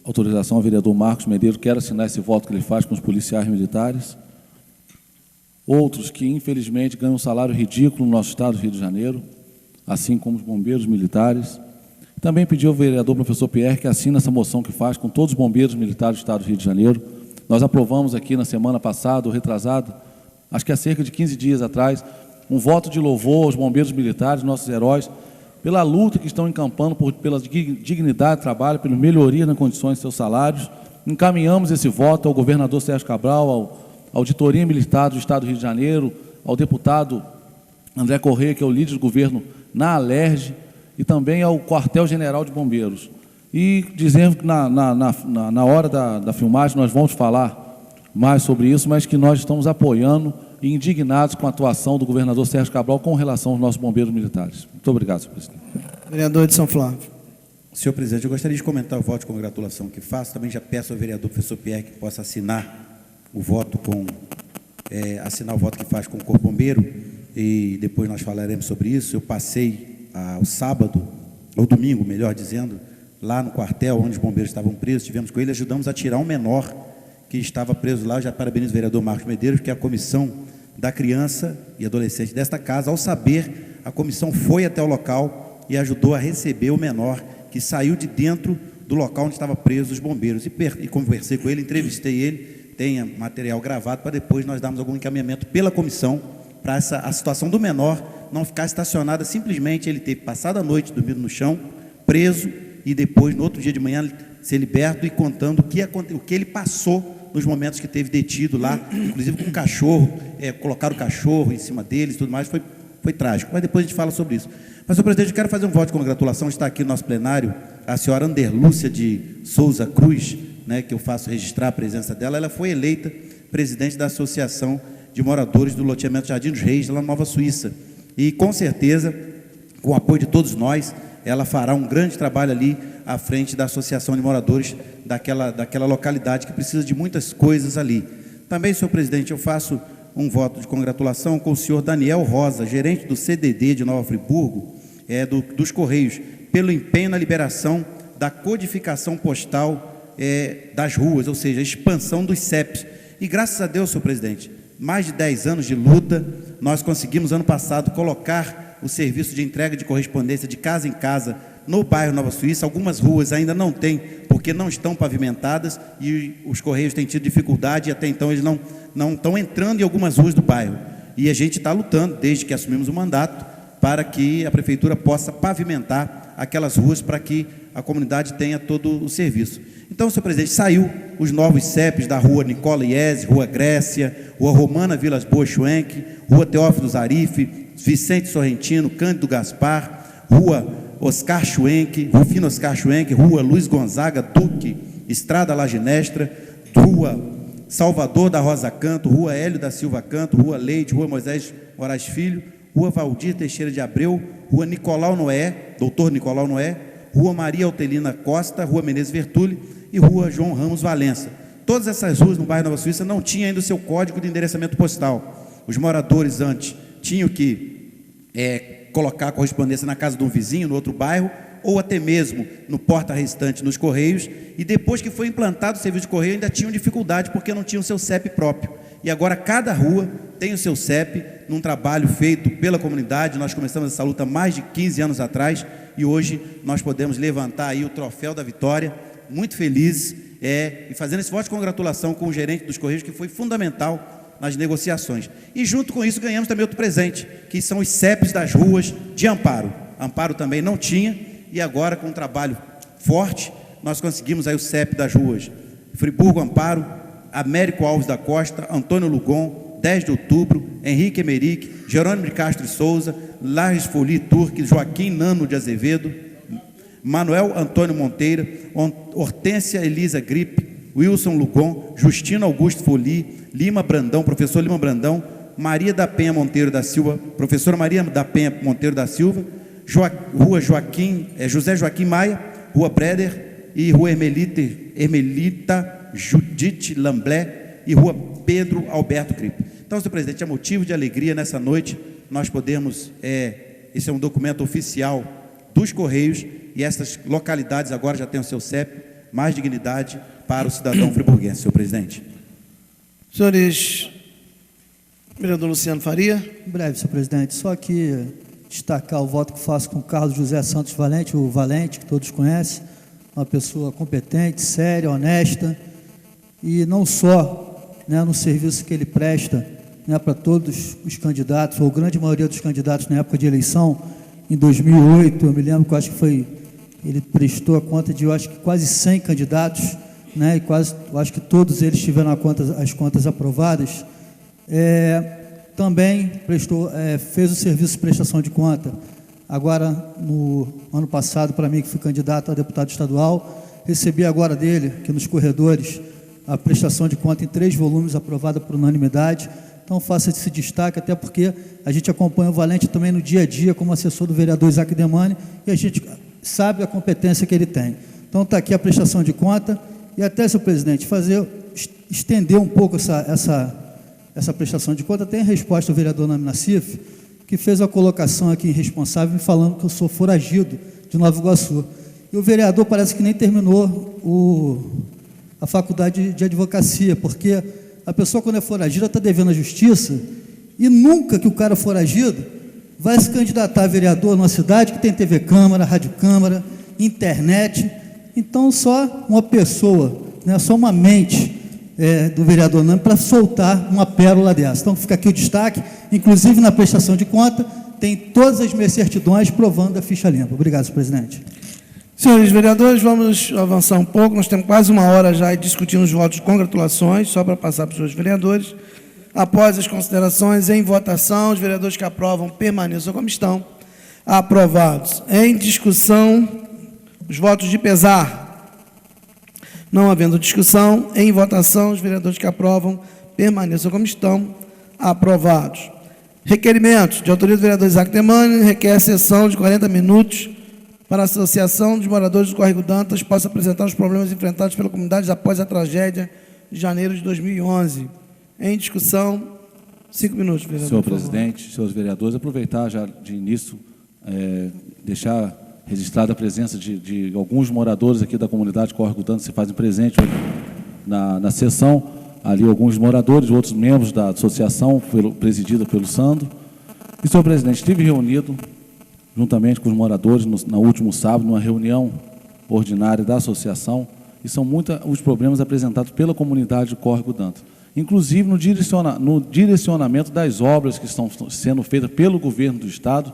autorização ao vereador Marcos Medeiros, quero assinar esse voto que ele faz com os policiais militares, outros que, infelizmente, ganham um salário ridículo no nosso estado do Rio de Janeiro, assim como os bombeiros militares. Também pedi ao vereador professor Pierre que assine essa moção que faz com todos os bombeiros militares do estado do Rio de Janeiro. Nós aprovamos aqui na semana passada, ou retrasado, acho que há cerca de 15 dias atrás, um voto de louvor aos bombeiros militares, nossos heróis, pela luta que estão encampando pela dignidade de trabalho, pela melhoria nas condições de seus salários. Encaminhamos esse voto ao governador Sérgio Cabral, à Auditoria Militar do Estado do Rio de Janeiro, ao deputado André Corrêa, que é o líder do governo na Alerj, e também ao Quartel-General de Bombeiros. E dizemos que na hora da filmagem nós vamos falar mais sobre isso, mas que nós estamos apoiando e indignados com a atuação do governador Sérgio Cabral com relação aos nossos bombeiros militares. Muito obrigado, senhor presidente. Vereador de São Flávio. Senhor presidente, eu gostaria de comentar o voto de congratulação que faço. Também já peço ao vereador professor Pierre que possa assinar o voto assinar o voto que faz com o Corpo Bombeiro, e depois nós falaremos sobre isso. Eu passei o sábado, ou domingo, melhor dizendo, lá no quartel onde os bombeiros estavam presos, estivemos com ele, ajudamos a tirar um menor que estava preso lá. Eu já parabenizo o vereador Marcos Medeiros, que é a comissão da criança e adolescente desta casa. Ao saber, a comissão foi até o local e ajudou a receber o menor que saiu de dentro do local onde estava preso os bombeiros. E conversei com ele, entrevistei ele, tenha material gravado para depois nós darmos algum encaminhamento pela comissão para a situação do menor não ficar estacionada, simplesmente ele ter passado a noite dormindo no chão, preso, e depois, no outro dia de manhã, ser liberto e contando o que ele passou nos momentos que teve detido lá, inclusive com o cachorro, colocaram o cachorro em cima dele e tudo mais, foi trágico. Mas depois a gente fala sobre isso. Mas, senhor presidente, eu quero fazer um voto de congratulação. Está aqui no nosso plenário a senhora Anderlúcia de Souza Cruz, né, que eu faço registrar a presença dela. Ela foi eleita presidente da Associação de Moradores do Loteamento Jardim dos Reis, lá na Nova Suíça. E, com certeza, com o apoio de todos nós, ela fará um grande trabalho ali à frente da Associação de Moradores daquela localidade que precisa de muitas coisas ali. Também, senhor presidente, eu faço um voto de congratulação com o senhor Daniel Rosa, gerente do CDD de Nova Friburgo, dos Correios, pelo empenho na liberação da codificação postal das ruas, ou seja, a expansão dos CEPs. E graças a Deus, senhor presidente, mais de 10 anos de luta, nós conseguimos, ano passado, colocar o serviço de entrega de correspondência de casa em casa no bairro Nova Suíça. Algumas ruas ainda não têm, porque não estão pavimentadas, e os Correios têm tido dificuldade, e até então eles não estão entrando em algumas ruas do bairro. E a gente está lutando, desde que assumimos o mandato, para que a Prefeitura possa pavimentar aquelas ruas para que a comunidade tenha todo o serviço. Então, senhor presidente, saiu os novos CEPs da rua Nicola Iese, rua Grécia, rua Romana Vilas Boas Schwenk, rua Teófilo Zarife, Vicente Sorrentino, Cândido Gaspar, rua Oscar Schwenk, Rufino Oscar Schwenk, rua Luiz Gonzaga Duque, Estrada Laginestra, rua Salvador da Rosa Canto, rua Hélio da Silva Canto, rua Leite, rua Moisés Moraes Filho, rua Valdir Teixeira de Abreu, rua Nicolau Noé, doutor Nicolau Noé, rua Maria Altelina Costa, rua Menezes Vertulli e rua João Ramos Valença. Todas essas ruas no bairro Nova Suíça não tinham ainda o seu código de endereçamento postal. Os moradores antes tinham que colocar a correspondência na casa de um vizinho, no outro bairro, ou até mesmo no porta restante nos Correios, e depois que foi implantado o serviço de Correio, ainda tinham dificuldade porque não tinham o seu CEP próprio. E agora cada rua tem o seu CEP, num trabalho feito pela comunidade. Nós começamos essa luta mais de 15 anos atrás, e hoje nós podemos levantar aí o troféu da vitória, muito felizes, e fazendo esse voto de congratulação com o gerente dos Correios, que foi fundamental nas negociações. E junto com isso ganhamos também outro presente, que são os CEPs das ruas de Amparo. Amparo também não tinha, e agora com um trabalho forte, nós conseguimos aí o CEP das ruas Friburgo Amparo, Américo Alves da Costa, Antônio Lugon, 10 de outubro, Henrique Emerick, Jerônimo de Castro e Souza, Lages Foli Turque, Joaquim Nano de Azevedo, Manuel Antônio Monteira, Hortência Elisa Gripe, Wilson Lugon, Justino Augusto Foli, Lima Brandão, professor Lima Brandão, Maria da Penha Monteiro da Silva, professora Maria da Penha Monteiro da Silva, rua José Joaquim Maia, rua Breder e rua Ermelita Judite Lamblé e rua Pedro Alberto Cripe. Então, senhor presidente, é motivo de alegria nessa noite nós podemos, esse é um documento oficial dos Correios, e essas localidades agora já têm o seu CEP, mais dignidade para o cidadão friburguense, senhor presidente. Senhores, vereador Luciano Faria. Breve, senhor presidente, só que destacar o voto que faço com o Carlos José Santos Valente, o Valente, que todos conhecem, uma pessoa competente, séria, honesta, e não só no serviço que ele presta para todos os candidatos, ou grande maioria dos candidatos na época de eleição. Em 2008, eu me lembro que eu acho que ele prestou a conta de, eu acho que quase 100 candidatos, e eu acho que todos eles tiveram as contas aprovadas. Também fez o serviço de prestação de conta. Agora, no ano passado, para mim, que fui candidato a deputado estadual, recebi agora dele, aqui nos corredores, a prestação de conta em 3 volumes, aprovada por unanimidade. Então, faça esse destaque, até porque a gente acompanha o Valente também no dia a dia, como assessor do vereador Isaac Demani, e a gente sabe a competência que ele tem. Então, está aqui a prestação de conta, e até, senhor presidente, estender um pouco essa prestação de conta. Tem a resposta do vereador Nami Nassif, que fez a colocação aqui irresponsável, me falando que eu sou foragido de Nova Iguaçu. E o vereador parece que nem terminou a faculdade de advocacia, porque a pessoa, quando é foragida, está devendo à justiça, e nunca que o cara foragido vai se candidatar a vereador numa cidade que tem TV Câmara, Rádio Câmara, internet. Então, só uma pessoa, só uma mente do vereador Nami para soltar uma pérola dessa. Então, fica aqui o destaque, inclusive na prestação de conta, tem todas as minhas certidões provando a ficha limpa. Obrigado, senhor presidente. Senhores vereadores, vamos avançar um pouco. Nós temos quase uma hora já discutindo os votos de congratulações, só para passar para os senhores vereadores. Após as considerações, em votação, os vereadores que aprovam permaneçam como estão. Aprovados. Em discussão, os votos de pesar. Não havendo discussão, em votação, os vereadores que aprovam permaneçam como estão. Aprovados. Requerimentos de autoria do vereador Isaac Demani, requer sessão de 40 minutos para a Associação dos Moradores do Córrego Dantas possa apresentar os problemas enfrentados pela comunidade após a tragédia de janeiro de 2011. Em discussão, 5 minutos, vereador. Senhor presidente, senhores vereadores, aproveitar já de início, deixar registrada a presença de alguns moradores aqui da comunidade Córrego Dantas que se fazem presente na sessão, ali alguns moradores, outros membros da associação, presidida pelo Sandro. E, senhor presidente, estive reunido, juntamente com os moradores, no último sábado, numa reunião ordinária da associação, e são muitos os problemas apresentados pela comunidade do Córrego Dantas. Inclusive no direcionamento das obras que estão sendo feitas pelo governo do Estado,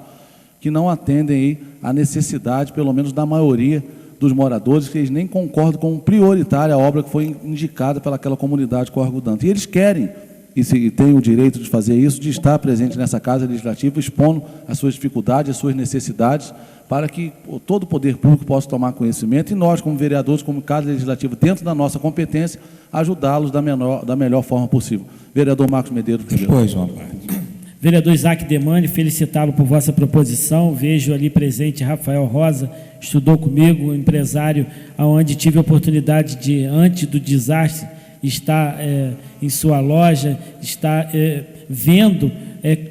que não atendem aí a necessidade, pelo menos da maioria dos moradores, que eles nem concordam com prioritária a obra que foi indicada pelaquela comunidade Córrego Dantas. E eles querem, e têm o direito de fazer isso, de estar presente nessa Casa Legislativa, expondo as suas dificuldades, as suas necessidades, para que todo o poder público possa tomar conhecimento e nós, como vereadores, como Casa Legislativa, dentro da nossa competência, ajudá-los da melhor forma possível. Vereador Marcos Medeiros. Depois, João Paulo. Vereador Isaac Demani, felicitá-lo por vossa proposição. Vejo ali presente Rafael Rosa, estudou comigo, empresário, onde tive a oportunidade de, antes do desastre, estar em sua loja, estar vendo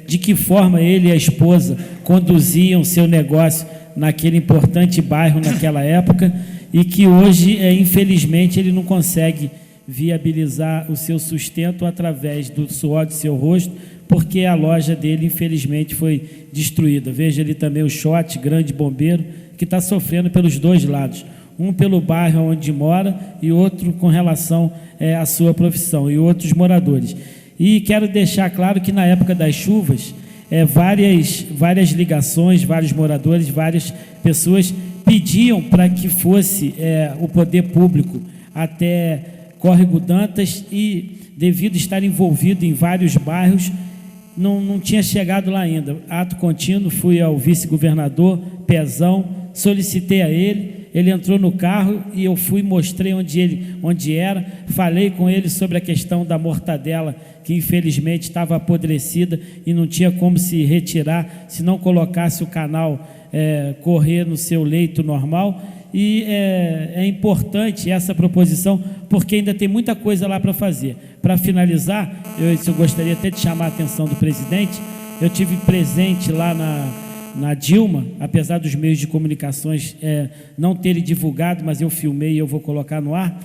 de que forma ele e a esposa conduziam seu negócio naquele importante bairro naquela época, e que hoje, infelizmente, ele não consegue viabilizar o seu sustento através do suor de seu rosto, porque a loja dele, infelizmente, foi destruída. Veja ali também o Shot, grande bombeiro, que está sofrendo pelos dois lados, um pelo bairro onde mora e outro com relação à sua profissão, e outros moradores. E quero deixar claro que na época das chuvas, várias ligações, vários moradores, várias pessoas pediam para que fosse o poder público até Córrego Dantas, e devido a estar envolvido em vários bairros, não tinha chegado lá ainda. Ato contínuo, fui ao vice-governador Pezão, solicitei a ele entrou no carro e eu fui, mostrei onde era, falei com ele sobre a questão da mortadela, que infelizmente estava apodrecida e não tinha como se retirar se não colocasse o canal correr no seu leito normal. E é importante essa proposição, porque ainda tem muita coisa lá para fazer. Para finalizar, eu gostaria até de chamar a atenção do presidente. Eu tive presente lá na Dilma, apesar dos meios de comunicações não terem divulgado, mas eu filmei e eu vou colocar no ar.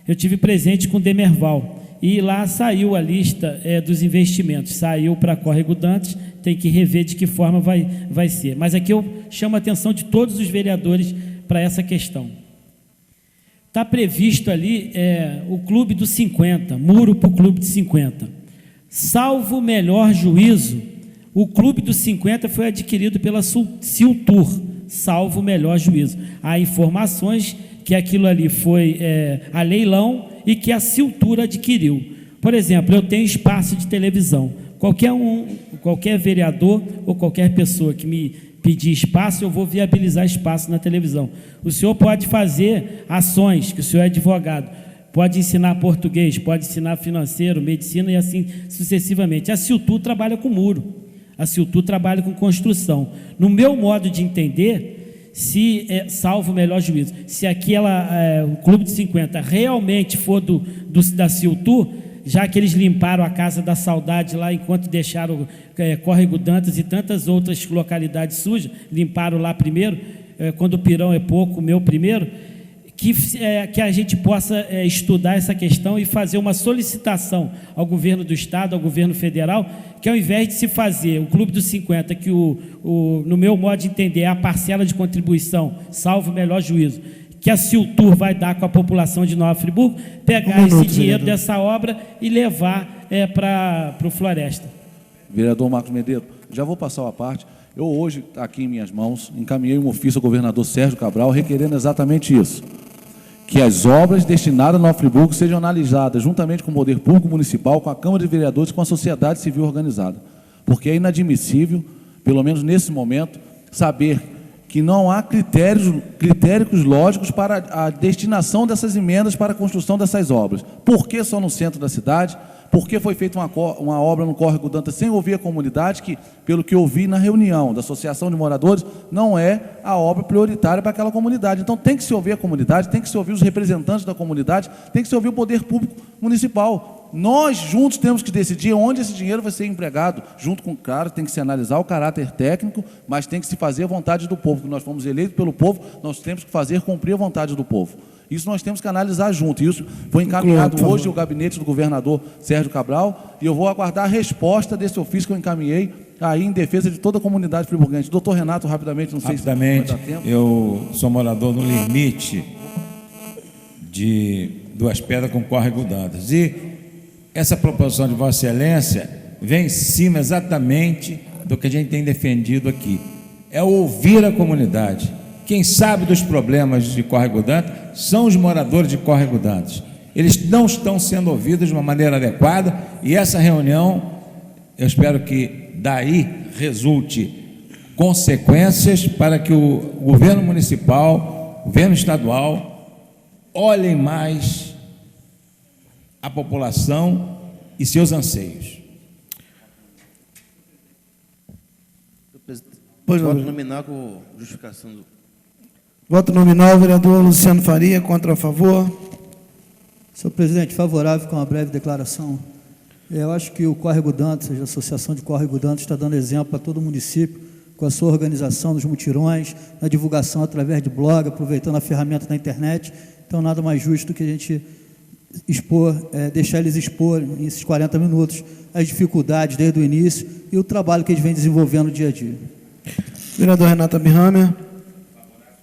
Eu tive presente com o Demerval, e lá saiu a lista dos investimentos, saiu para Córrego Dantas, tem que rever de que forma vai ser. Mas aqui eu chamo a atenção de todos os vereadores para essa questão. Está previsto ali o Clube dos 50, muro para o Clube dos 50. Salvo o melhor juízo, o Clube dos 50 foi adquirido pela Siltur, salvo o melhor juízo. Há informações que aquilo ali foi a leilão e que a Siltur adquiriu. Por exemplo, eu tenho espaço de televisão. Qualquer vereador ou qualquer pessoa que me pedir espaço, eu vou viabilizar espaço na televisão. O senhor pode fazer ações, que o senhor é advogado, pode ensinar português, pode ensinar financeiro, medicina e assim sucessivamente. A Siltur trabalha com muro. A Siltur trabalha com construção. No meu modo de entender, se salvo o melhor juízo, se o Clube de 50 realmente for da Siltur, já que eles limparam a Casa da Saudade lá, enquanto deixaram Córrego Dantas e tantas outras localidades sujas, limparam lá primeiro, quando o pirão é pouco, o meu primeiro, que a gente possa estudar essa questão e fazer uma solicitação ao governo do Estado, ao governo federal, que ao invés de se fazer o Clube dos 50, que no meu modo de entender é a parcela de contribuição, salvo o melhor juízo, que a Siltur vai dar com a população de Nova Friburgo, pegar esse dinheiro dessa obra e levar para o Floresta. Vereador Marcos Medeiros, já vou passar a parte. Eu hoje, aqui em minhas mãos, encaminhei um ofício ao governador Sérgio Cabral, requerendo exatamente isso, que as obras destinadas a Nova Friburgo sejam analisadas juntamente com o poder público municipal, com a Câmara de Vereadores e com a sociedade civil organizada. Porque é inadmissível, pelo menos nesse momento, saber que não há critérios lógicos para a destinação dessas emendas para a construção dessas obras. Por que só no centro da cidade? Por que foi feita uma obra no Córrego Dantas sem ouvir a comunidade, que, pelo que eu vi na reunião da Associação de Moradores, não é a obra prioritária para aquela comunidade. Então tem que se ouvir a comunidade, tem que se ouvir os representantes da comunidade, tem que se ouvir o poder público municipal. Nós juntos temos que decidir onde esse dinheiro vai ser empregado, junto com o cara, tem que se analisar o caráter técnico, mas tem que se fazer a vontade do povo, que nós fomos eleitos pelo povo, nós temos que fazer cumprir a vontade do povo. Isso nós temos que analisar junto. Isso foi encaminhado hoje ao gabinete do governador Sérgio Cabral, e eu vou aguardar a resposta desse ofício que eu encaminhei aí em defesa de toda a comunidade friburguense. Doutor Renato, rapidamente, não sei se vai dar tempo. Eu sou morador no limite de Duas Pedras com Córrego Dantas. E essa proposição de Vossa Excelência vem em cima exatamente do que a gente tem defendido aqui. É ouvir a comunidade. Quem sabe dos problemas de Córrego Dantas são os moradores de Córrego Dantas. Eles não estão sendo ouvidos de uma maneira adequada, e essa reunião, eu espero que daí resulte consequências para que o governo municipal, o governo estadual, olhem mais a população e seus anseios. Voto nominal com justificação do... Voto nominal, vereador Luciano Faria, contra ou a favor? Senhor presidente, favorável com uma breve declaração. Eu acho que o Córrego Dantas, a Associação de Córrego Dantas, está dando exemplo para todo o município, com a sua organização dos mutirões, na divulgação através de blog, aproveitando a ferramenta da internet. Então, nada mais justo que a gente deixar eles expor, nesses 40 minutos, as dificuldades desde o início e o trabalho que eles vêm desenvolvendo dia a dia. Vereador Renato Birramer.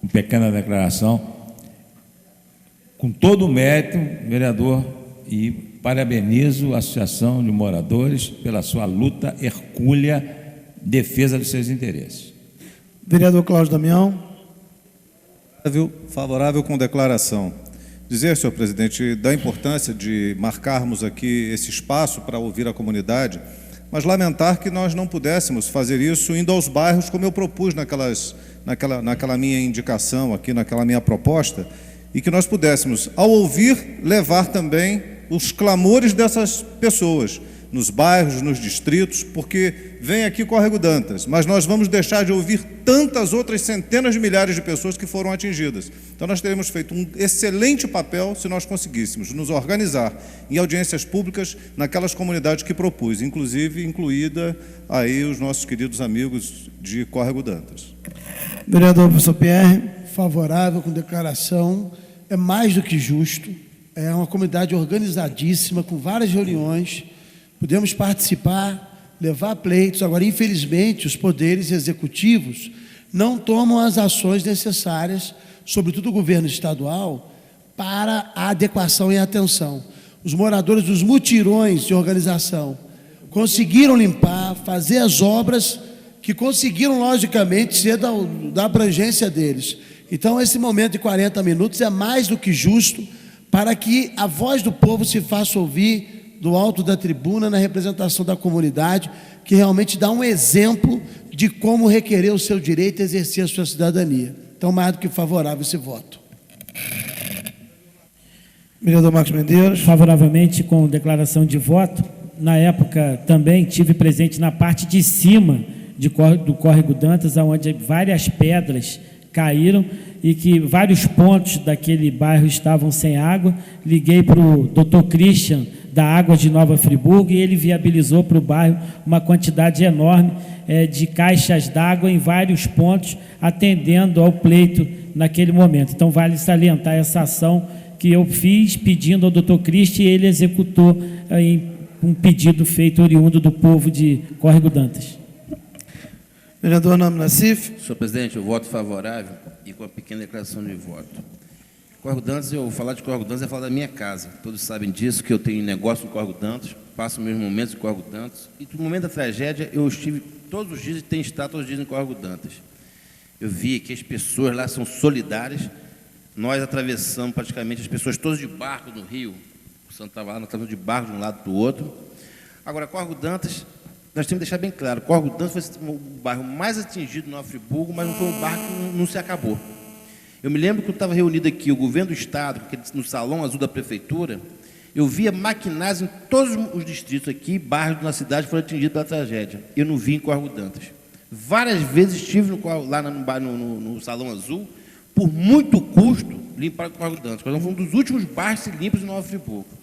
Uma pequena declaração. Com todo o mérito, vereador, e parabenizo a Associação de Moradores pela sua luta hercúlea, defesa dos seus interesses. Vereador Cláudio Damião. Favorável com declaração. Dizer, senhor presidente, da importância de marcarmos aqui esse espaço para ouvir a comunidade, mas lamentar que nós não pudéssemos fazer isso indo aos bairros, como eu propus naquela minha indicação aqui, naquela minha proposta, e que nós pudéssemos, ao ouvir, levar também os clamores dessas pessoas, nos bairros, nos distritos, porque vem aqui Córrego Dantas, mas nós vamos deixar de ouvir tantas outras centenas de milhares de pessoas que foram atingidas. Então nós teremos feito um excelente papel se nós conseguíssemos nos organizar em audiências públicas naquelas comunidades que propus, inclusive incluída aí os nossos queridos amigos de Córrego Dantas. Vereador professor Pierre. Favorável com declaração. É mais do que justo. É uma comunidade organizadíssima, com várias reuniões. Podemos participar, levar pleitos. Agora, infelizmente, os poderes executivos não tomam as ações necessárias, sobretudo o governo estadual, para a adequação e atenção. Os moradores dos mutirões de organização conseguiram limpar, fazer as obras que conseguiram, logicamente, ser da abrangência deles. Então, esse momento de 40 minutos é mais do que justo para que a voz do povo se faça ouvir do alto da tribuna, na representação da comunidade, que realmente dá um exemplo de como requerer o seu direito e exercer a sua cidadania. Então, mais do que favorável esse voto. Vereador Marcos Medeiros. Favoravelmente com declaração de voto. Na época também tive presente na parte de cima do Córrego Dantas, onde várias pedras caíram e que vários pontos daquele bairro estavam sem água. Liguei para o doutor Christian, da Água de Nova Friburgo, e ele viabilizou para o bairro uma quantidade enorme de caixas d'água em vários pontos, atendendo ao pleito naquele momento. Então, vale salientar essa ação que eu fiz pedindo ao doutor Christian, e ele executou um pedido feito oriundo do povo de Córrego Dantas. Vereador Namo Nassif. Senhor presidente, eu voto favorável e com a pequena declaração de voto. Córrego Dantas, eu falar de Córrego Dantas é falar da minha casa. Todos sabem disso, que eu tenho negócio no Córrego Dantas, passo meus momentos em Córrego Dantas. E no momento da tragédia, eu estive todos os dias e tenho estado todos os dias em Córrego Dantas. Eu vi que as pessoas lá são solidárias. Nós atravessamos praticamente as pessoas todas de barco no rio. O Santo estava lá, nós estávamos de barco de um lado para o outro. Agora, Córrego Dantas, nós temos que deixar bem claro, Córrego Dantas foi o bairro mais atingido no Nova Friburgo, mas não foi um bairro que não se acabou. Eu me lembro que eu estava reunido aqui, o governo do Estado, no Salão Azul da Prefeitura, eu via maquinários em todos os distritos aqui, bairros na cidade foram atingidos pela tragédia. Eu não vi em Córrego Dantas. Várias vezes estive lá no Salão Azul, por muito custo, limpar o Córrego Dantas. Nós fomos um dos últimos bairros limpos de Nova Friburgo.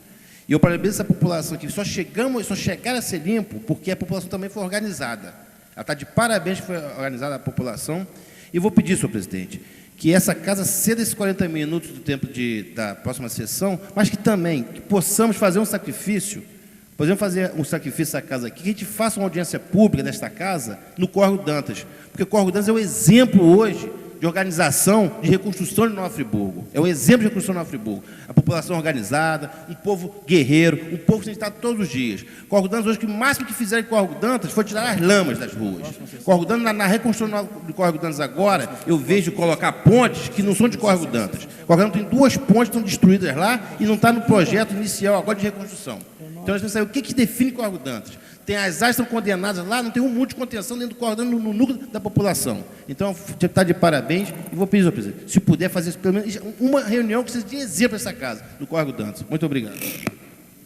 E eu parabenizo essa população aqui. Só chegaram a ser limpo porque a população também foi organizada. Ela está de parabéns que foi organizada a população. E vou pedir, senhor presidente, que essa casa ceda esses 40 minutos do tempo da próxima sessão, mas que também que possamos fazer um sacrifício, podemos fazer um sacrifício dessa casa aqui, que a gente faça uma audiência pública desta casa no Córrego Dantas, porque o Córrego Dantas é o exemplo hoje de organização, de reconstrução de Nova Friburgo. É o exemplo de reconstrução de Nova Friburgo. A população organizada, um povo guerreiro, um povo que a gente está todos os dias. Córrego Dantas, hoje, o máximo que fizeram em Córrego Dantas foi tirar as lamas das ruas. Córrego Dantas, na reconstrução do Córrego Dantas agora, eu vejo colocar pontes que não são de Córrego Dantas. Córrego Dantas tem 2 pontes que estão destruídas lá e não está no projeto inicial agora de reconstrução. Então, nós temos que saber o que define Córrego Dantas. Tem as áreas que estão condenadas lá, não tem um monte de contenção dentro do Córrego Dantas, no núcleo da população. Então, está de parabéns e vou pedir, senhor presidente, se puder fazer pelo menos uma reunião que seja de exemplo nessa casa, do Córrego Dantas. Muito obrigado.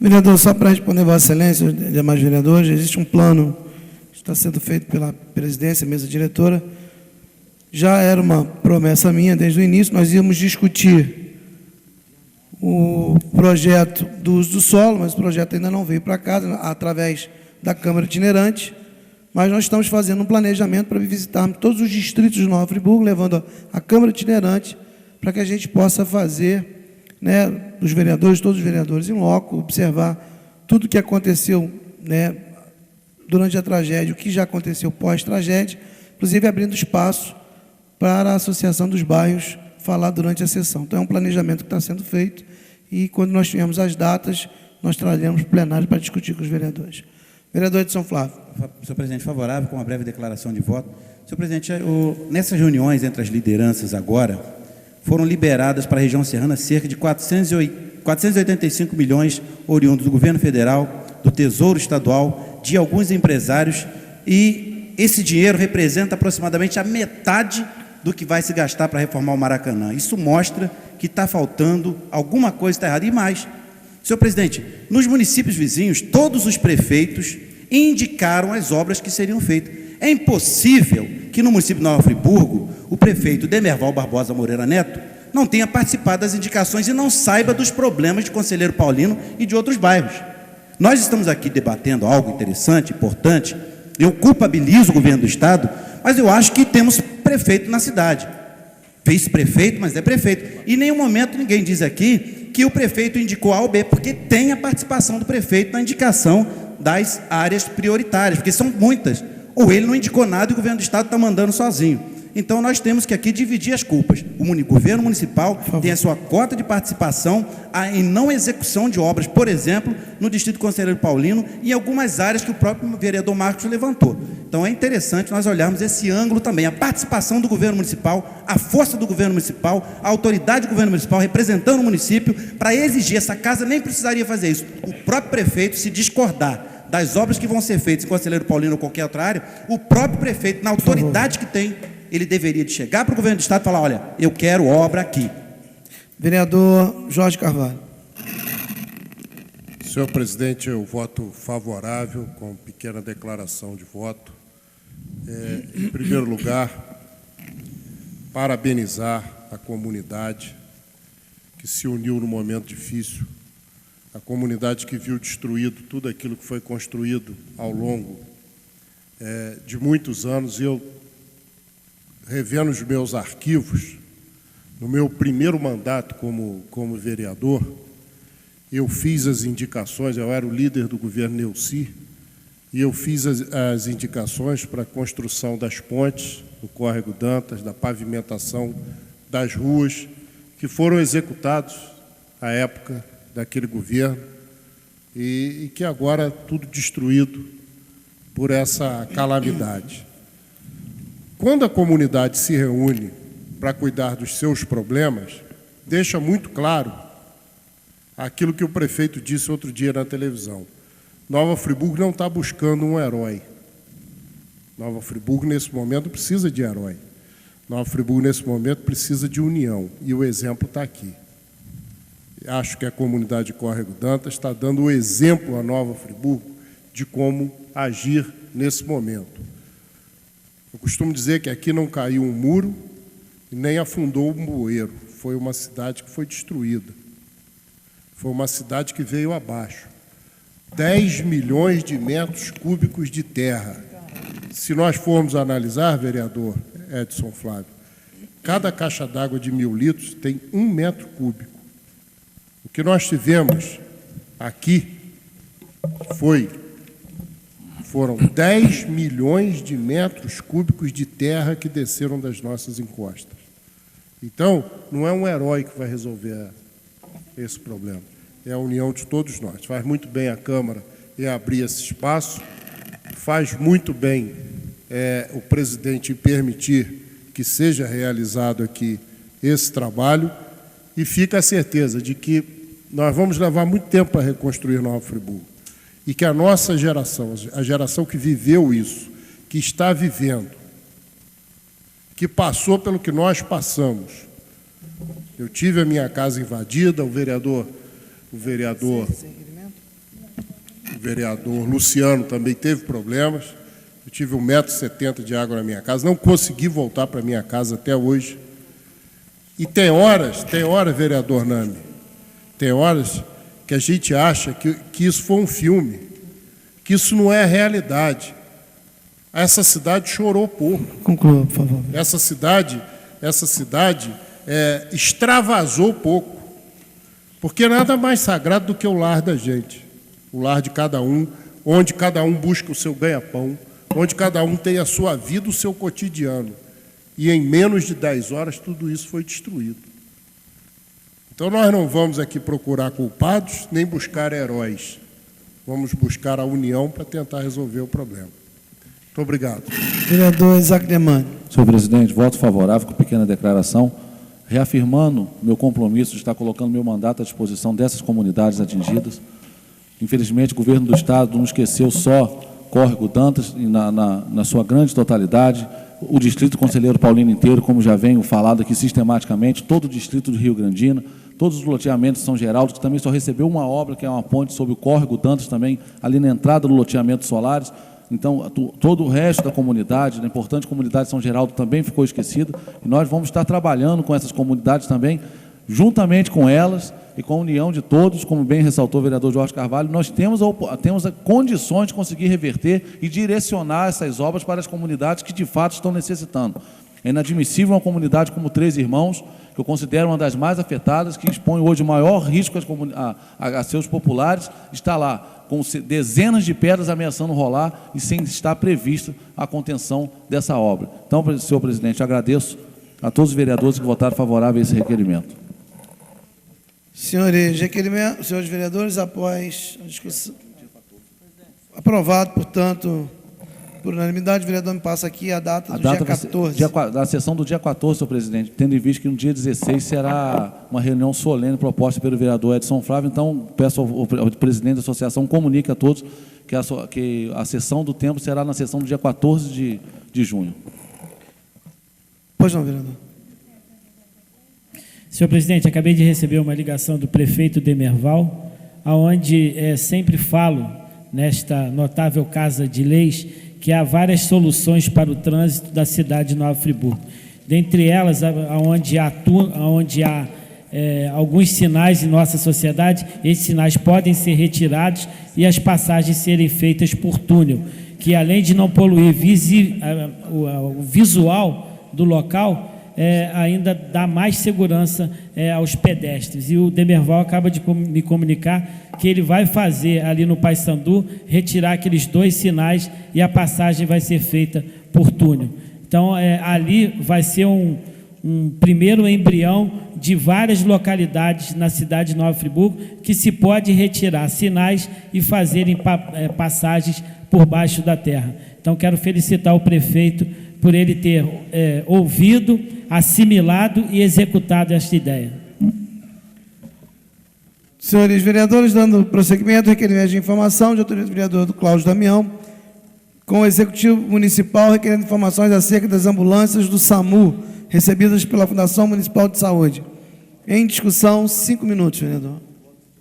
Vereador, só para responder Vossa Excelência, os demais vereadores, existe um plano que está sendo feito pela presidência, mesa diretora. Já era uma promessa minha desde o início, nós íamos discutir o projeto do uso do solo, mas o projeto ainda não veio para casa, através da Câmara Itinerante, mas nós estamos fazendo um planejamento para visitarmos todos os distritos de Nova Friburgo, levando a Câmara Itinerante, para que a gente possa fazer, né, os vereadores, todos os vereadores em loco, observar tudo o que aconteceu, né, durante a tragédia, o que já aconteceu pós-tragédia, inclusive abrindo espaço para a Associação dos Bairros falar durante a sessão. Então, é um planejamento que está sendo feito e, quando nós tivermos as datas, nós traremos para o plenário para discutir com os vereadores. Vereador de São Flávio. Senhor presidente, favorável, com uma breve declaração de voto. Senhor presidente, nessas reuniões entre as lideranças agora, foram liberadas para a região serrana cerca de 485 milhões oriundos do governo federal, do Tesouro Estadual, de alguns empresários, e esse dinheiro representa aproximadamente a metade do que vai se gastar para reformar o Maracanã. Isso mostra que está faltando, alguma coisa está errada. E mais, senhor presidente, nos municípios vizinhos, todos os prefeitos indicaram as obras que seriam feitas. É impossível que no município de Nova Friburgo, o prefeito Demerval Barbosa Moreira Neto não tenha participado das indicações e não saiba dos problemas de Conselheiro Paulino e de outros bairros. Nós estamos aqui debatendo algo interessante, importante. Eu culpabilizo o governo do Estado, mas eu acho que temos prefeito na cidade. Vice-prefeito, mas é prefeito. E em nenhum momento ninguém diz aqui que o prefeito indicou A ou B, porque tem a participação do prefeito na indicação das áreas prioritárias, porque são muitas. Ou ele não indicou nada e o governo do Estado está mandando sozinho. Então, nós temos que aqui dividir as culpas. O governo municipal tem a sua cota de participação em não execução de obras, por exemplo, no Distrito Conselheiro Paulino e em algumas áreas que o próprio vereador Marcos levantou. Então, é interessante nós olharmos esse ângulo também, a participação do governo municipal, a força do governo municipal, a autoridade do governo municipal representando o município para exigir. Essa casa nem precisaria fazer isso. O próprio prefeito, se discordar das obras que vão ser feitas em Conselheiro Paulino ou qualquer outra área, o próprio prefeito, na autoridade que tem, ele deveria de chegar para o governo do Estado e falar: olha, eu quero obra aqui. Vereador Jorge Carvalho. Senhor presidente, eu voto favorável, com pequena declaração de voto. Em primeiro lugar, parabenizar a comunidade que se uniu no momento difícil, a comunidade que viu destruído tudo aquilo que foi construído ao longo de muitos anos. E eu, revendo os meus arquivos, no meu primeiro mandato como vereador, eu fiz as indicações, eu era o líder do governo Neuci, e eu fiz as indicações para a construção das pontes do Córrego Dantas, da pavimentação das ruas, que foram executados à época daquele governo, e que agora tudo destruído por essa calamidade. Quando a comunidade se reúne para cuidar dos seus problemas, deixa muito claro aquilo que o prefeito disse outro dia na televisão. Nova Friburgo não está buscando um herói. Nova Friburgo, nesse momento, precisa de herói. Nova Friburgo, nesse momento, precisa de união. E o exemplo está aqui. Acho que a comunidade de Córrego Dantas está dando o exemplo à Nova Friburgo de como agir nesse momento. Eu costumo dizer que aqui não caiu um muro e nem afundou um bueiro. Foi uma cidade que foi destruída. Foi uma cidade que veio abaixo. 10 milhões de metros cúbicos de terra. Se nós formos analisar, vereador Edson Flávio, Cada caixa d'água de 1.000 litros tem 1 metro cúbico. O que nós tivemos aqui foram 10 milhões de metros cúbicos de terra que desceram das nossas encostas. Então, não é um herói que vai resolver esse problema, é a união de todos nós. Faz muito bem a Câmara em abrir esse espaço, faz muito bem o presidente em permitir que seja realizado aqui esse trabalho, e fica a certeza de que nós vamos levar muito tempo para reconstruir Nova Friburgo, e que a nossa geração, a geração que viveu isso, que está vivendo, que passou pelo que nós passamos. Eu tive a minha casa invadida, o vereador Luciano também teve problemas. Eu tive 1,70 m de água na minha casa, não consegui voltar para a minha casa até hoje. E tem horas, vereador Nami, tem horas que a gente acha que isso foi um filme, que isso não é a realidade. Essa cidade chorou pouco. Conclua, por favor. Essa cidade extravasou pouco, porque nada mais sagrado do que o lar da gente, o lar de cada um, onde cada um busca o seu ganha-pão, onde cada um tem a sua vida, o seu cotidiano. E em menos de 10 horas tudo isso foi destruído. Então nós não vamos aqui procurar culpados, nem buscar heróis. Vamos buscar a união para tentar resolver o problema. Muito obrigado. Vereador Isaac Demani. Senhor presidente, voto favorável com pequena declaração, reafirmando meu compromisso de estar colocando meu mandato à disposição dessas comunidades atingidas. Infelizmente, o governo do Estado não esqueceu só Córrego Dantas, na sua grande totalidade, o Distrito Conselheiro Paulino inteiro, como já venho falado aqui sistematicamente, todo o Distrito de Rio Grandina, todos os loteamentos de São Geraldo, que também só recebeu uma obra, que é uma ponte sobre o Córrego Dantas, também ali na entrada do loteamento Solares. Então, todo o resto da comunidade, da importante comunidade de São Geraldo, também ficou esquecido, e nós vamos estar trabalhando com essas comunidades também, juntamente com elas e com a união de todos, como bem ressaltou o vereador Jorge Carvalho, nós temos condições de conseguir reverter e direcionar essas obras para as comunidades que de fato estão necessitando. É inadmissível uma comunidade como Três Irmãos, que eu considero uma das mais afetadas, que expõe hoje o maior risco a seus populares, está lá com dezenas de pedras ameaçando rolar e sem estar prevista a contenção dessa obra. Então, senhor presidente, agradeço a todos os vereadores que votaram favorável a esse requerimento. Senhores vereadores, após a discussão, aprovado, portanto, por unanimidade, o vereador me passa aqui a data do dia 14. Da sessão do dia 14, senhor presidente, tendo em vista que no dia 16 será uma reunião solene proposta pelo vereador Edson Flávio. Então, peço ao presidente da associação, comunique a todos que a sessão do tempo será na sessão do dia 14 de junho. Pois não, vereador. Senhor presidente, acabei de receber uma ligação do prefeito Demerval, onde sempre falo, nesta notável Casa de Leis, que há várias soluções para o trânsito da cidade de Nova Friburgo. Dentre elas, onde há alguns sinais em nossa sociedade, esses sinais podem ser retirados e as passagens serem feitas por túnel, que além de não poluir o visual do local, ainda dá mais segurança aos pedestres. E o Demerval acaba de me comunicar que ele vai fazer ali no Paissandu, retirar aqueles 2 sinais e a passagem vai ser feita por túnel. Então, ali vai ser um primeiro embrião de várias localidades na cidade de Nova Friburgo que se pode retirar sinais e fazerem passagens por baixo da terra. Então, quero felicitar o prefeito por ele ter ouvido, assimilado e executado esta ideia. Senhores vereadores, dando prosseguimento, requerimento de informação de autoria do vereador Cláudio Damião, com o Executivo Municipal requerendo informações acerca das ambulâncias do SAMU, recebidas pela Fundação Municipal de Saúde. Em discussão, 5 minutos, vereador.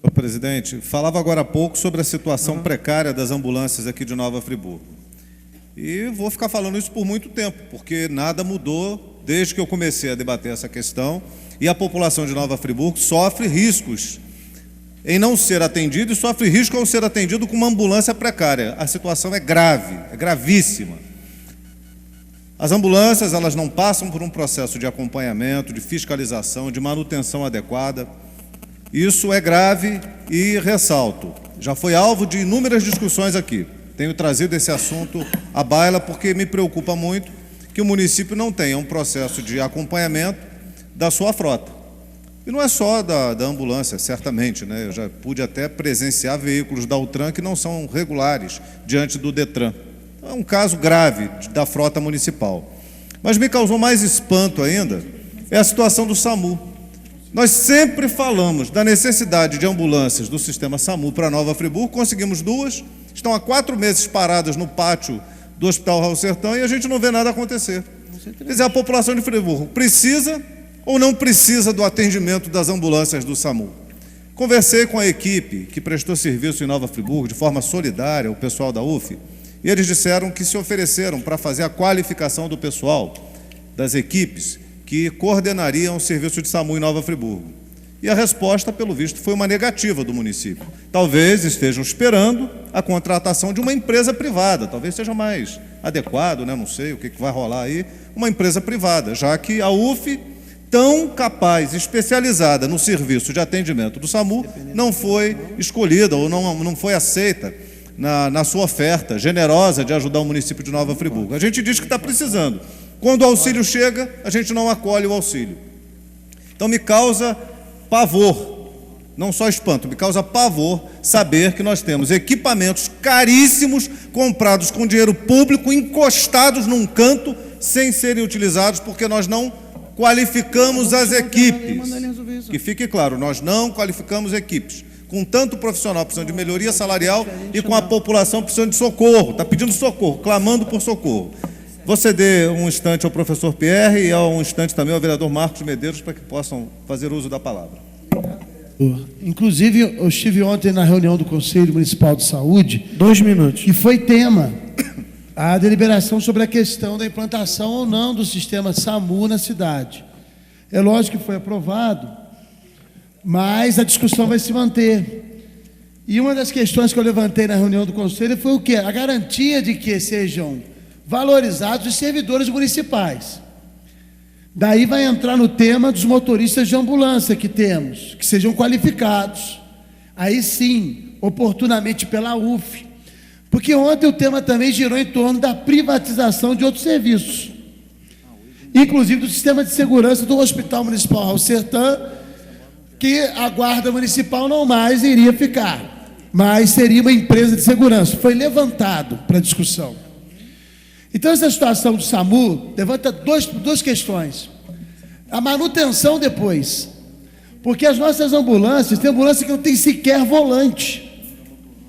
Senhor presidente, falava agora há pouco sobre a situação precária das ambulâncias aqui de Nova Friburgo. E vou ficar falando isso por muito tempo, porque nada mudou desde que eu comecei a debater essa questão, e a população de Nova Friburgo sofre riscos em não ser atendido e sofre risco ao ser atendido com uma ambulância precária. A situação é grave, é gravíssima. As ambulâncias, elas não passam por um processo de acompanhamento, de fiscalização, de manutenção adequada. Isso é grave e ressalto. Já foi alvo de inúmeras discussões aqui. Tenho trazido esse assunto à baila porque me preocupa muito que o município não tenha um processo de acompanhamento da sua frota. E não é só da ambulância, certamente, né? Eu já pude até presenciar veículos da Ultran que não são regulares diante do Detran. É um caso grave da frota municipal. Mas me causou mais espanto ainda é a situação do SAMU. Nós sempre falamos da necessidade de ambulâncias do sistema SAMU para Nova Friburgo, conseguimos 2, estão há 4 meses paradas no pátio do Hospital Raul Sertão e a gente não vê nada acontecer. Quer dizer, a população de Friburgo precisa ou não precisa do atendimento das ambulâncias do SAMU? Conversei com a equipe que prestou serviço em Nova Friburgo de forma solidária, o pessoal da UF, e eles disseram que se ofereceram para fazer a qualificação do pessoal das equipes que coordenariam o serviço de SAMU em Nova Friburgo. E a resposta, pelo visto, foi uma negativa do município. Talvez estejam esperando a contratação de uma empresa privada, talvez seja mais adequado, né? Não sei o que vai rolar aí, uma empresa privada, já que a UF, tão capaz, especializada no serviço de atendimento do SAMU, não foi escolhida ou não foi aceita na sua oferta generosa de ajudar o município de Nova Friburgo. A gente diz que está precisando. Quando o auxílio chega, a gente não acolhe o auxílio. Então me causa pavor, não só espanto, me causa pavor saber que nós temos equipamentos caríssimos, comprados com dinheiro público, encostados num canto, sem serem utilizados, porque nós não qualificamos as equipes. Que fique claro, nós não qualificamos equipes. Com tanto profissional precisando de melhoria salarial e com a população precisando de socorro, está pedindo socorro, clamando por socorro. Vou ceder um instante ao professor Pierre e um instante também ao vereador Marcos Medeiros para que possam fazer uso da palavra. Inclusive, eu estive ontem na reunião do Conselho Municipal de Saúde. 2 minutos. E foi tema a deliberação sobre a questão da implantação ou não do sistema SAMU na cidade. É lógico que foi aprovado, mas a discussão vai se manter. E uma das questões que eu levantei na reunião do Conselho foi o quê? A garantia de que sejam valorizados os servidores municipais. Daí vai entrar no tema dos motoristas de ambulância que temos, que sejam qualificados. Aí sim, oportunamente pela UF. Porque ontem o tema também girou em torno da privatização de outros serviços. Inclusive do sistema de segurança do Hospital Municipal Raul Sertão, que a Guarda Municipal não mais iria ficar, mas seria uma empresa de segurança. Foi levantado para discussão. Então, essa situação do SAMU levanta duas questões. A manutenção depois. Porque as nossas ambulâncias, tem ambulância que não tem sequer volante,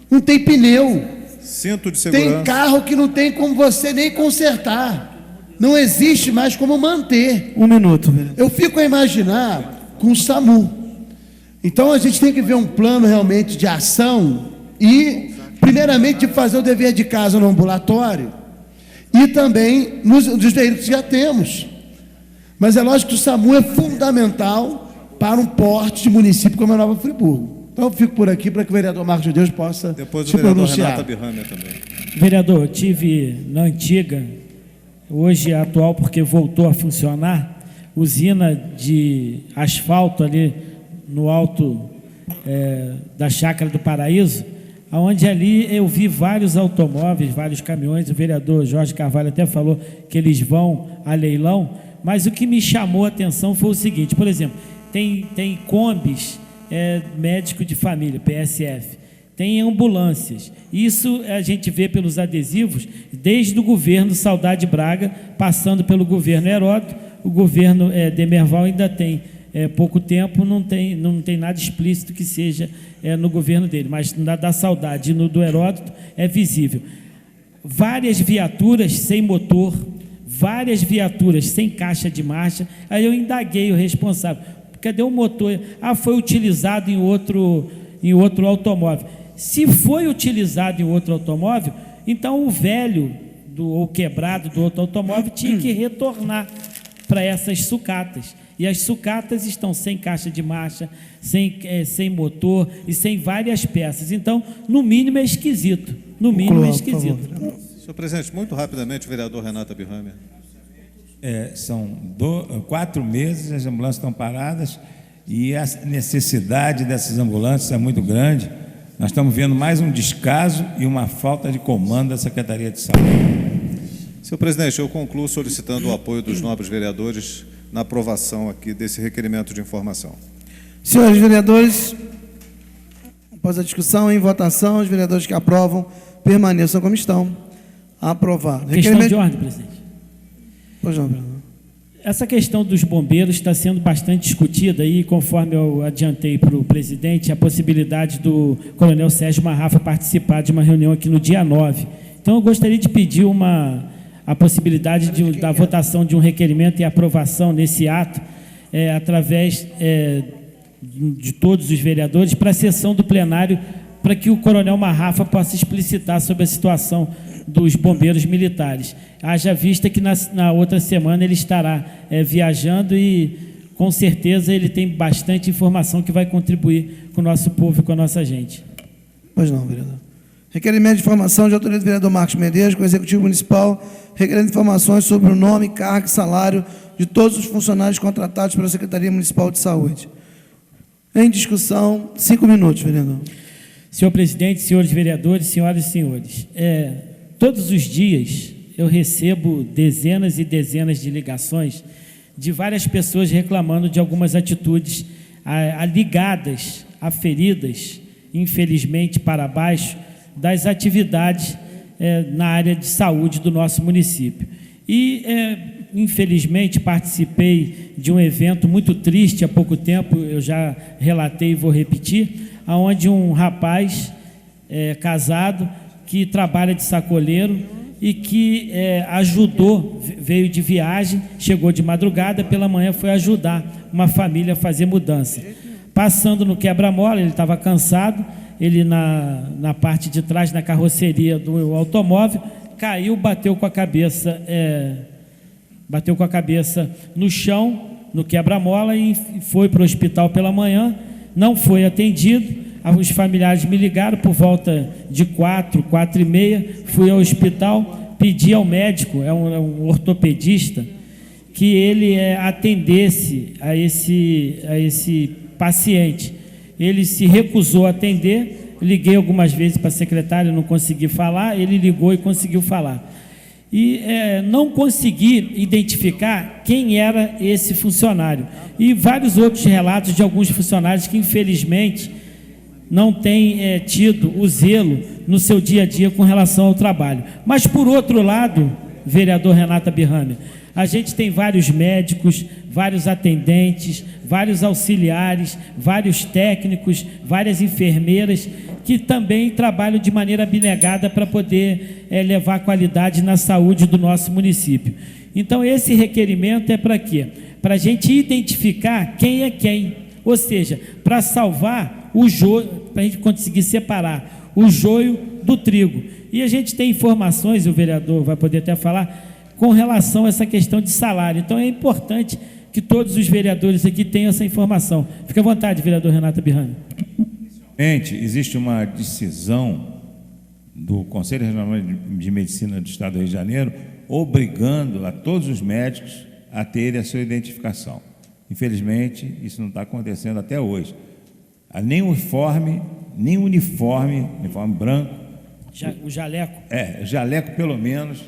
não tem pneu. Cinto de segurança. Tem carro que não tem como você nem consertar. Não existe mais como manter. 1 minuto, velho. Eu fico a imaginar com o SAMU. Então, a gente tem que ver um plano realmente de ação e, primeiramente, de fazer o dever de casa no ambulatório, e também nos veículos que já temos. Mas é lógico que o SAMU é fundamental para um porte de município como a Nova Friburgo. Então eu fico por aqui para que o vereador Marcos de Deus possa depois se o vereador pronunciar. Renata Birrâmia também. Vereador, eu tive na antiga, hoje é atual porque voltou a funcionar, usina de asfalto ali no alto da Chácara do Paraíso, onde ali eu vi vários automóveis, vários caminhões. O vereador Jorge Carvalho até falou que eles vão a leilão, mas o que me chamou a atenção foi o seguinte: por exemplo, tem combis médico de família, PSF, tem ambulâncias. Isso a gente vê pelos adesivos desde o governo Saudade Braga, passando pelo governo Heródoto. O governo Demerval ainda tem pouco tempo, não tem nada explícito que seja no governo dele, mas na da Saudade e no do Heródoto é visível. Várias viaturas sem motor, várias viaturas sem caixa de marcha. Aí eu indaguei o responsável: cadê o motor? Foi utilizado em outro automóvel. Se foi utilizado em outro automóvel, então o velho ou quebrado do outro automóvel tinha que retornar para essas sucatas. E as sucatas estão sem caixa de marcha, sem motor e sem várias peças. Então, no mínimo é esquisito. No mínimo é esquisito. Senhor presidente, muito rapidamente, vereador Renata Birrâmia. São 4 meses, as ambulâncias estão paradas e a necessidade dessas ambulâncias é muito grande. Nós estamos vendo mais um descaso e uma falta de comando da Secretaria de Saúde. Senhor presidente, eu concluo solicitando o apoio dos nobres vereadores na aprovação aqui desse requerimento de informação. Senhores vereadores, após a discussão, em votação, os vereadores que aprovam permaneçam como estão. Aprovado. Questão de ordem, presidente. Pois não, vereador. Essa questão dos bombeiros está sendo bastante discutida e, conforme eu adiantei para o presidente, a possibilidade do coronel Sérgio Marrafa participar de uma reunião aqui no dia 9. Então, eu gostaria de pedir a possibilidade da votação de um requerimento e aprovação nesse ato, através de todos os vereadores, para a sessão do plenário, para que o coronel Marrafa possa explicitar sobre a situação dos bombeiros militares. Haja vista que na outra semana ele estará viajando e, com certeza, ele tem bastante informação que vai contribuir com o nosso povo e com a nossa gente. Pois não, vereador. Requerimento de informação de autoria do vereador Marcos Medeiros, com o Executivo Municipal, requerendo informações sobre o nome, cargo e salário de todos os funcionários contratados pela Secretaria Municipal de Saúde. Em discussão, 5 minutos, vereador. Senhor presidente, senhores vereadores, senhoras e senhores, todos os dias eu recebo dezenas e dezenas de ligações de várias pessoas reclamando de algumas atitudes ligadas, aferidas, infelizmente para baixo, das atividades na área de saúde do nosso município. E, infelizmente, participei de um evento muito triste há pouco tempo, eu já relatei e vou repetir, onde um rapaz casado, que trabalha de sacoleiro e que ajudou, veio de viagem, chegou de madrugada, pela manhã foi ajudar uma família a fazer mudança. Passando no quebra-mola, ele estava cansado, ele na parte de trás, na carroceria do automóvel, caiu, bateu com a cabeça no chão, no quebra-mola, e foi para o hospital pela manhã, não foi atendido. Os familiares me ligaram por volta de 4h30, fui ao hospital, pedi ao médico, um ortopedista, que ele atendesse a esse paciente. Ele se recusou a atender, liguei algumas vezes para a secretária, não consegui falar, ele ligou e conseguiu falar. E não consegui identificar quem era esse funcionário. E vários outros relatos de alguns funcionários que, infelizmente, não têm tido o zelo no seu dia a dia com relação ao trabalho. Mas, por outro lado, vereador Renata Birrami, a gente tem vários médicos, vários atendentes, vários auxiliares, vários técnicos, várias enfermeiras que também trabalham de maneira abnegada para poder levar qualidade na saúde do nosso município. Então, esse requerimento é para quê? Para a gente identificar quem é quem, ou seja, para salvar o joio, para a gente conseguir separar o joio do trigo. E a gente tem informações, o vereador vai poder até falar, com relação a essa questão de salário. Então, é importante que todos os vereadores aqui tenham essa informação. Fique à vontade, vereador Renata Birrami. Existe uma decisão do Conselho Regional de Medicina do Estado do Rio de Janeiro obrigando a todos os médicos a terem a sua identificação. Infelizmente, isso não está acontecendo até hoje. Nem uniforme branco. O jaleco? Jaleco pelo menos.